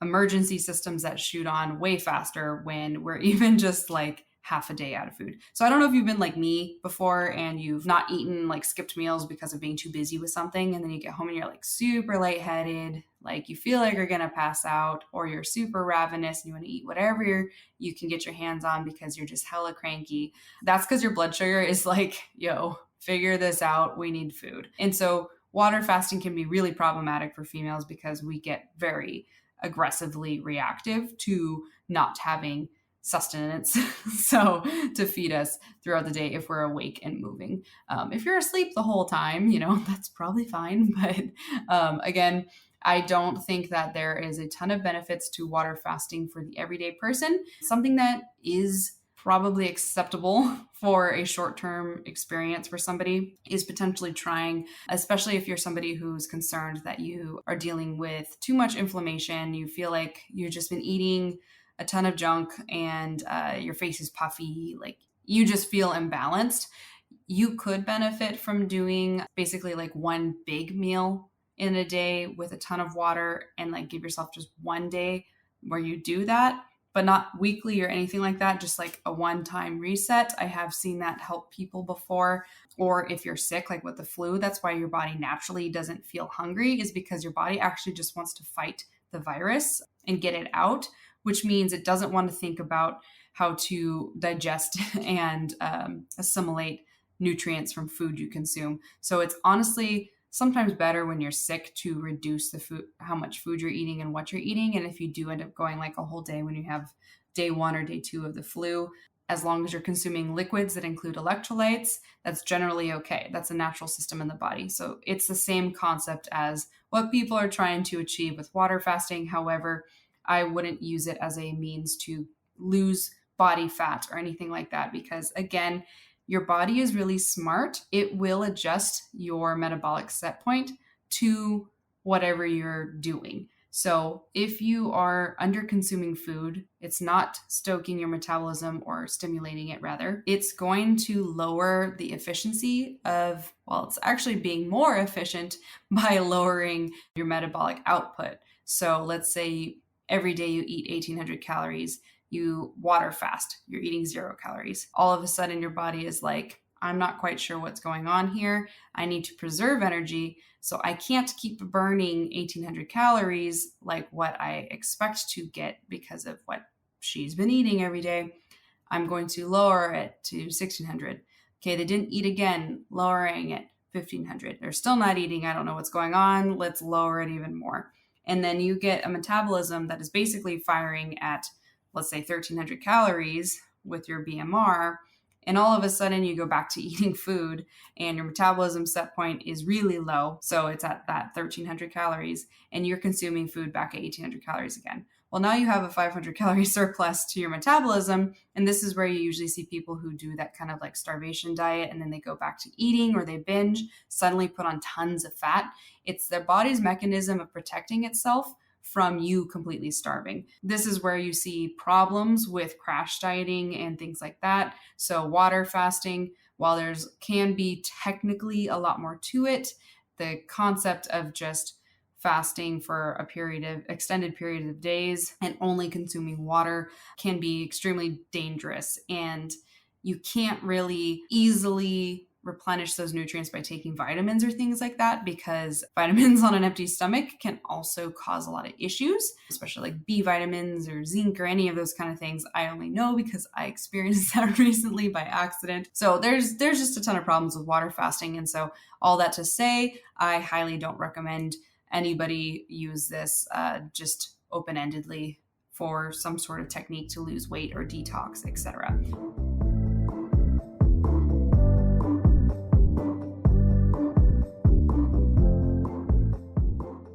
emergency systems that shoot on way faster when we're even just like half a day out of food. So I don't know if you've been like me before and you've not eaten, like skipped meals because of being too busy with something. And then you get home and you're like super lightheaded, like you feel like you're going to pass out, or you're super ravenous and you want to eat whatever you can get your hands on because you're just hella cranky. That's because your blood sugar is like, yo, figure this out. We need food. And so water fasting can be really problematic for females because we get very aggressively reactive to not having sustenance so to feed us throughout the day if we're awake and moving. If you're asleep the whole time, that's probably fine. But again, I don't think that there is a ton of benefits to water fasting for the everyday person. Something that is probably acceptable for a short-term experience for somebody is potentially trying, especially if you're somebody who's concerned that you are dealing with too much inflammation, you feel like you've just been eating a ton of junk and your face is puffy, like you just feel imbalanced. You could benefit from doing basically like one big meal in a day with a ton of water and like give yourself just one day where you do that, but not weekly or anything like that, just like a one-time reset. I have seen that help people before. Or if you're sick, like with the flu, that's why your body naturally doesn't feel hungry, is because your body actually just wants to fight the virus and get it out, which means it doesn't want to think about how to digest and assimilate nutrients from food you consume. So it's honestly sometimes better when you're sick to reduce the food, how much food you're eating and what you're eating. And if you do end up going like a whole day when you have day 1 or day 2 of the flu, as long as you're consuming liquids that include electrolytes, that's generally okay. That's a natural system in the body. So it's the same concept as what people are trying to achieve with water fasting. However, I wouldn't use it as a means to lose body fat or anything like that, because again, your body is really smart. It will adjust your metabolic set point to whatever you're doing. So if you are under consuming food, it's not stoking your metabolism or stimulating it, rather. It's going to lower the efficiency of, well, it's actually being more efficient by lowering your metabolic output. So let's say every day you eat 1,800 calories, you water fast, you're eating 0 calories. All of a sudden, your body is like, I'm not quite sure what's going on here. I need to preserve energy. So I can't keep burning 1,800 calories like what I expect to get because of what she's been eating every day. I'm going to lower it to 1,600. Okay, they didn't eat again, lowering it 1,500. They're still not eating. I don't know what's going on. Let's lower it even more. And then you get a metabolism that is basically firing at, let's say, 1,300 calories with your BMR, and all of a sudden you go back to eating food and your metabolism set point is really low. So it's at that 1,300 calories and you're consuming food back at 1,800 calories again. Well, now you have a 500 calorie surplus to your metabolism. And this is where you usually see people who do that kind of like starvation diet and then they go back to eating or they binge, suddenly put on tons of fat. It's their body's mechanism of protecting itself from you completely starving. This is where you see problems with crash dieting and things like that. So water fasting, while there's can be technically a lot more to it, the concept of just fasting for extended period of days and only consuming water can be extremely dangerous. And you can't really easily replenish those nutrients by taking vitamins or things like that, because vitamins on an empty stomach can also cause a lot of issues, especially like B vitamins or zinc or any of those kind of things. I only know because I experienced that recently by accident. So there's just a ton of problems with water fasting. And so all that to say, I highly don't recommend anybody use this just open-endedly for some sort of technique to lose weight or detox, etc.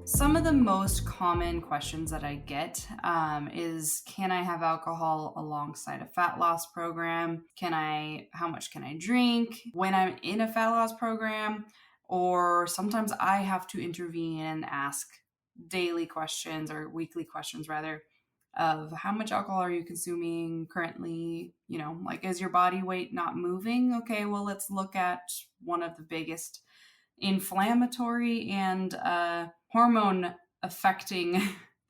Some of the most common questions that I get is, can I have alcohol alongside a fat loss program? How much can I drink when I'm in a fat loss program? Or sometimes I have to intervene and ask daily questions or weekly questions rather of how much alcohol are you consuming currently? Like, is your body weight not moving? Okay, well, let's look at one of the biggest inflammatory and hormone affecting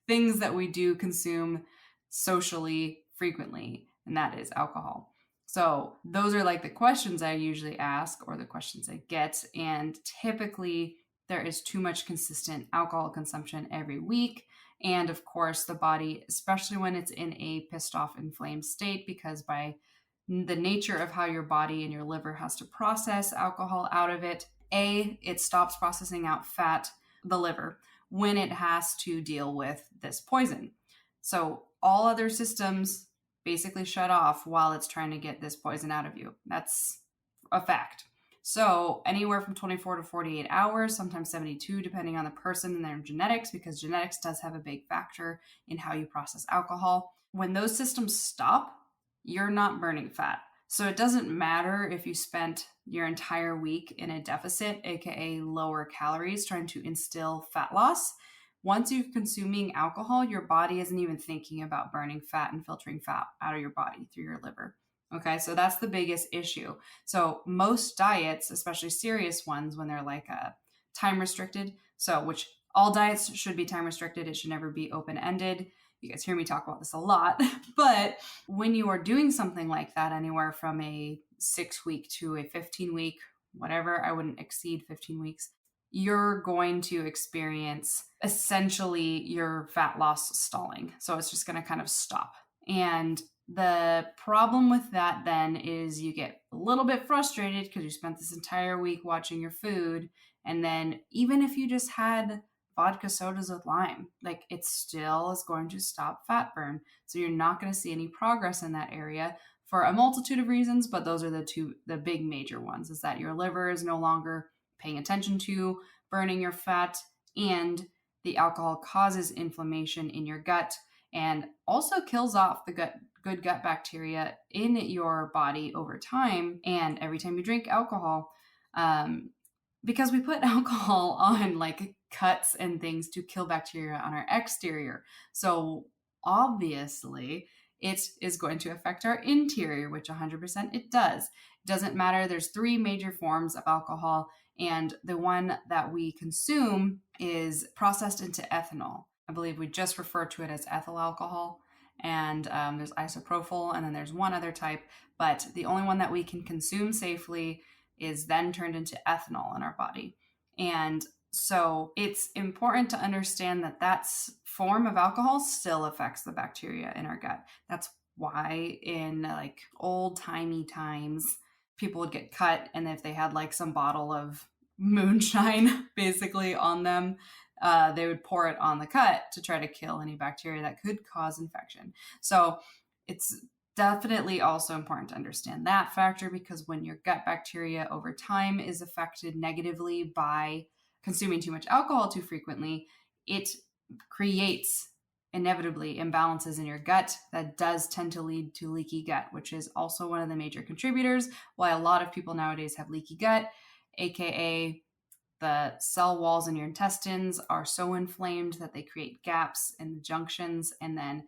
things that we do consume socially frequently, and that is alcohol. So those are like the questions I usually ask or the questions I get. And typically there is too much consistent alcohol consumption every week. And of course, the body, especially when it's in a pissed off, inflamed state, because by the nature of how your body and your liver has to process alcohol out of it, It stops processing out fat, the liver, when it has to deal with this poison. So all other systems basically shut off while it's trying to get this poison out of you. That's a fact. So anywhere from 24 to 48 hours, sometimes 72, depending on the person and their genetics, because genetics does have a big factor in how you process alcohol. When those systems stop, you're not burning fat. So it doesn't matter if you spent your entire week in a deficit, aka lower calories, trying to instill fat loss. Once you're consuming alcohol, your body isn't even thinking about burning fat and filtering fat out of your body through your liver. Okay, so that's the biggest issue. So most diets, especially serious ones, when they're like time restricted, so which all diets should be time restricted, it should never be open-ended. You guys hear me talk about this a lot, but when you are doing something like that, anywhere from a 6-week to a 15-week, whatever, I wouldn't exceed 15 weeks, you're going to experience essentially your fat loss stalling. So it's just going to kind of stop. And the problem with that then is you get a little bit frustrated because you spent this entire week watching your food. And then even if you just had vodka sodas with lime, like it still is going to stop fat burn. So you're not going to see any progress in that area for a multitude of reasons, but those are the big major ones, is that your liver is no longer paying attention to burning your fat, and the alcohol causes inflammation in your gut and also kills off the good gut bacteria in your body over time. And every time you drink alcohol, because we put alcohol on like cuts and things to kill bacteria on our exterior. So obviously it is going to affect our interior, which 100% it does. It doesn't matter. There's 3 major forms of alcohol, and the one that we consume is processed into ethanol. I believe we just refer to it as ethyl alcohol. And there's isopropyl, and then there's one other type, but the only one that we can consume safely is then turned into ethanol in our body. And so it's important to understand that that form of alcohol still affects the bacteria in our gut. That's why in like old-timey times, people would get cut, and if they had like some bottle of moonshine basically on them, they would pour it on the cut to try to kill any bacteria that could cause infection. So it's definitely also important to understand that factor, because when your gut bacteria over time is affected negatively by consuming too much alcohol too frequently, it creates inevitably imbalances in your gut that does tend to lead to leaky gut, which is also one of the major contributors why a lot of people nowadays have leaky gut, aka the cell walls in your intestines are so inflamed that they create gaps in the junctions, and then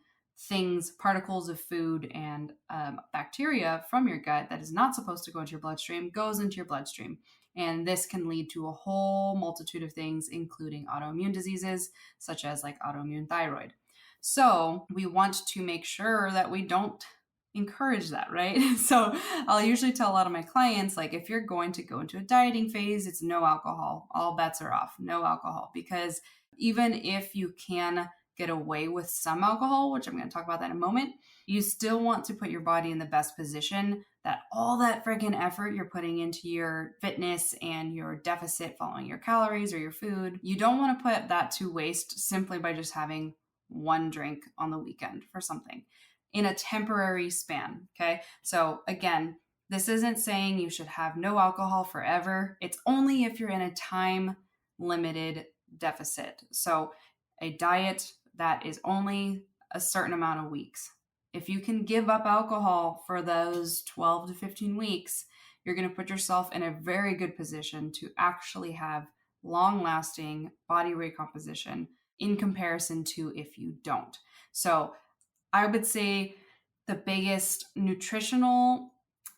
particles of food and bacteria from your gut that is not supposed to go into your bloodstream goes into your bloodstream. And this can lead to a whole multitude of things, including autoimmune diseases, such as like autoimmune thyroid. So we want to make sure that we don't encourage that, right? So I'll usually tell a lot of my clients, like, if you're going to go into a dieting phase, it's no alcohol. All bets are off, no alcohol. Because even if you can get away with some alcohol, which I'm going to talk about that in a moment, you still want to put your body in the best position that all that friggin' effort you're putting into your fitness and your deficit following your calories or your food, you don't want to put that to waste simply by just having one drink on the weekend for something in a temporary span. Okay. So again, this isn't saying you should have no alcohol forever. It's only if you're in a time limited deficit. So a diet that is only a certain amount of weeks. If you can give up alcohol for those 12 to 15 weeks, you're going to put yourself in a very good position to actually have long-lasting body recomposition in comparison to if you don't. So I would say the biggest nutritional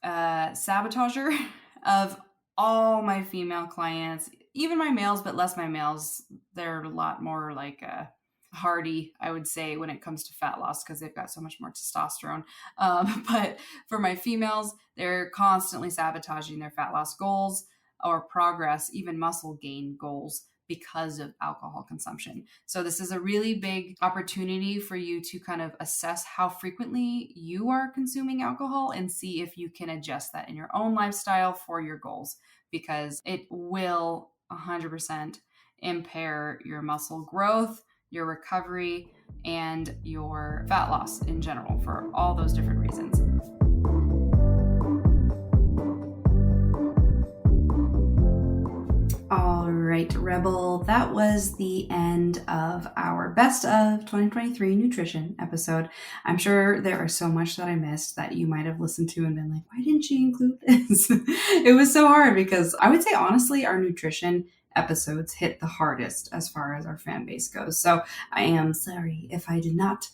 sabotager of all my female clients, even my males, but less my males, they're a lot more like hardy, I would say, when it comes to fat loss because they've got so much more testosterone. But for my females, they're constantly sabotaging their fat loss goals or progress, even muscle gain goals, because of alcohol consumption. So this is a really big opportunity for you to kind of assess how frequently you are consuming alcohol and see if you can adjust that in your own lifestyle for your goals. because it will 100% impair your muscle growth, your recovery, and your fat loss in general for all those different reasons. All right, Rebel, that was the end of our Best of 2023 Nutrition episode. I'm sure there are so much that I missed that you might have listened to and been like, why didn't she include this? It was so hard because I would say, honestly, our nutrition episodes hit the hardest as far as our fan base goes. So I am sorry if I did not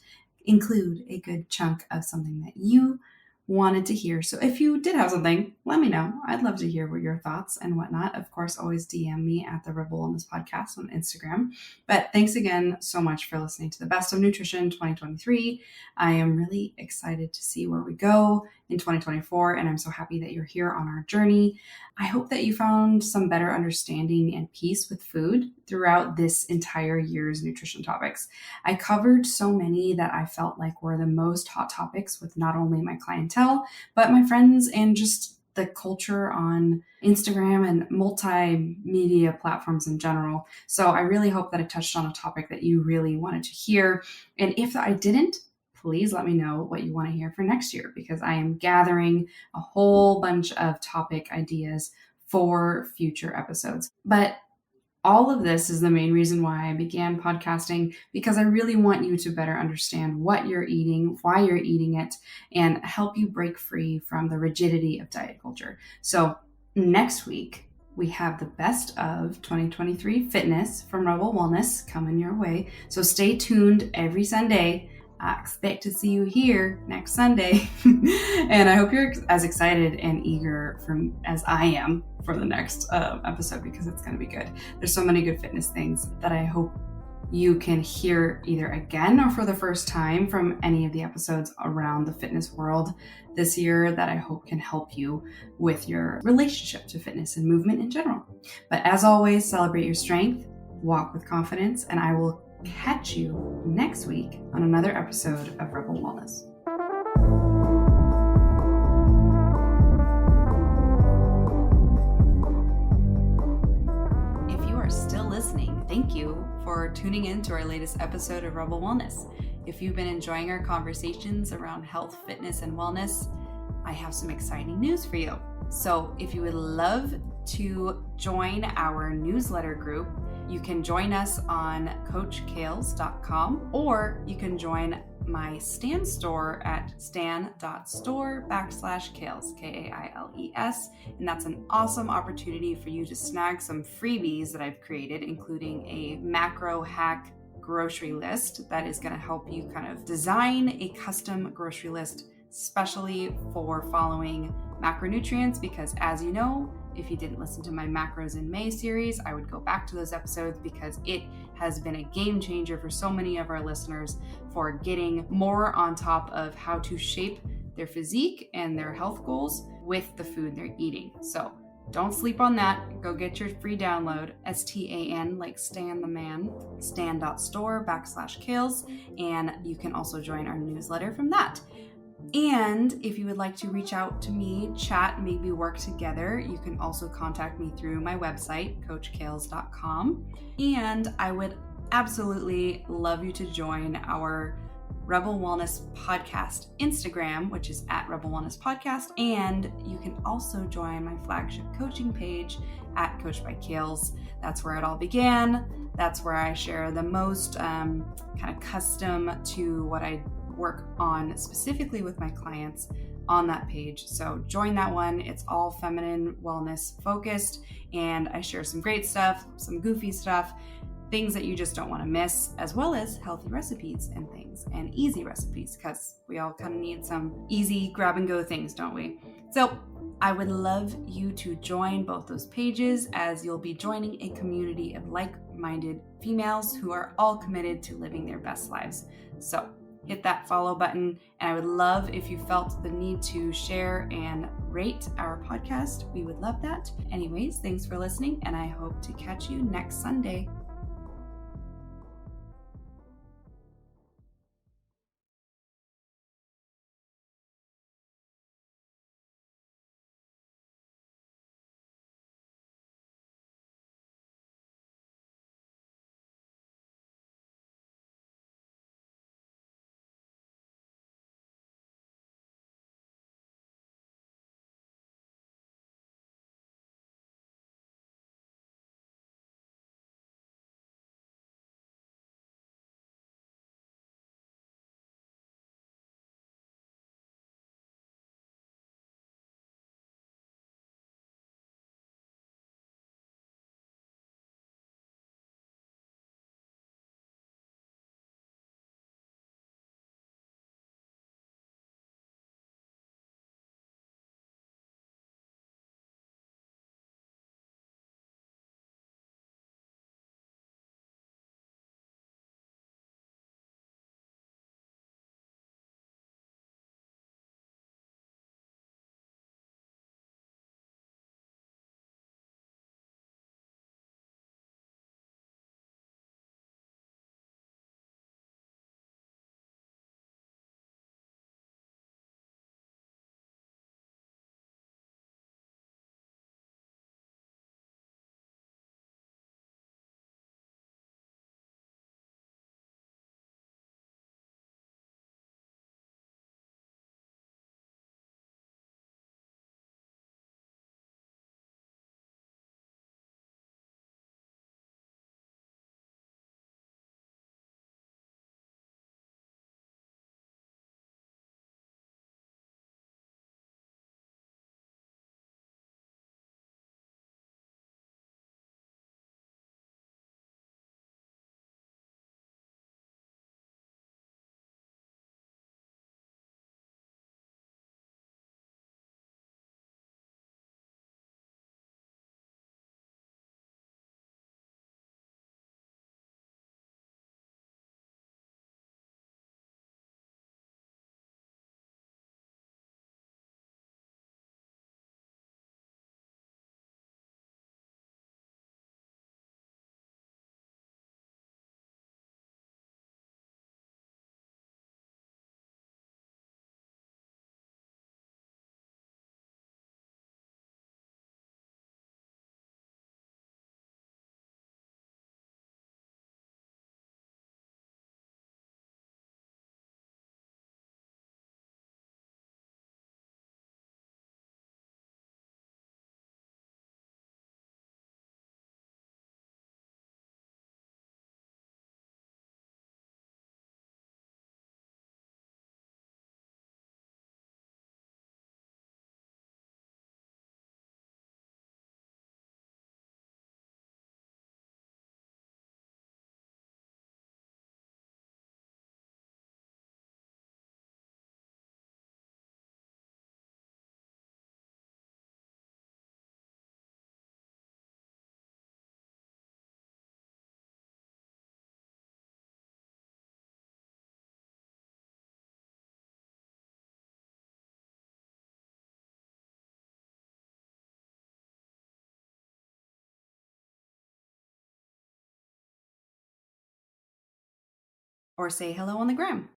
include a good chunk of something that you wanted to hear. So if you did have something, let me know. I'd love to hear what your thoughts and whatnot. Of course, always DM me at the Rebel Wellness Podcast on Instagram. But thanks again so much for listening to the Best of Nutrition 2023. I am really excited to see where we go in 2024, and I'm so happy that you're here on our journey. I hope that you found some better understanding and peace with food throughout this entire year's nutrition topics. I covered so many that I felt like were the most hot topics with not only my clientele, but my friends and just the culture on Instagram and multimedia platforms in general. So I really hope that I touched on a topic that you really wanted to hear. And if I didn't, please let me know what you want to hear for next year, because I am gathering a whole bunch of topic ideas for future episodes. But all of this is the main reason why I began podcasting, because I really want you to better understand what you're eating, why you're eating it, and help you break free from the rigidity of diet culture. So next week, we have the Best of 2023 Fitness from Rebel Wellness coming your way. So stay tuned every Sunday. I expect to see you here next Sunday. And I hope you're as excited and eager as I am for the next episode, because it's going to be good. There's so many good fitness things that I hope you can hear either again or for the first time from any of the episodes around the fitness world this year that I hope can help you with your relationship to fitness and movement in general. But as always, celebrate your strength, walk with confidence, and I will catch you next week on another episode of Rebel Wellness. If you are still listening, thank you for tuning in to our latest episode of Rebel Wellness. If you've been enjoying our conversations around health, fitness, and wellness, I have some exciting news for you. So if you would love to join our newsletter group, you can join us on coachkales.com, or you can join my Stan store at stan.store/Kales, Kailes. And that's an awesome opportunity for you to snag some freebies that I've created, including a macro hack grocery list that is going to help you kind of design a custom grocery list, especially for following macronutrients, because as you know, if you didn't listen to my Macros in May series, I would go back to those episodes, because it has been a game changer for so many of our listeners for getting more on top of how to shape their physique and their health goals with the food they're eating. So don't sleep on that. Go get your free download, STAN, like Stan the man, stan.store/Kales, and you can also join our newsletter from that. And if you would like to reach out to me, chat, maybe work together, you can also contact me through my website, coachkales.com. And I would absolutely love you to join our Rebel Wellness Podcast Instagram, which is at Rebel Wellness Podcast. And you can also join my flagship coaching page at Coach by Kales. That's where it all began. That's where I share the most kind of custom to what I work on specifically with my clients on that page. So join that one. It's all feminine wellness focused, and I share some great stuff, some goofy stuff, things that you just don't want to miss, as well as healthy recipes and things, and easy recipes, because we all kind of need some easy grab and go things, don't we? So I would love you to join both those pages, as you'll be joining a community of like-minded females who are all committed to living their best lives. So hit that follow button, and I would love if you felt the need to share and rate our podcast. We would love that. Anyways, thanks for listening, and I hope to catch you next Sunday. or say hello on the gram.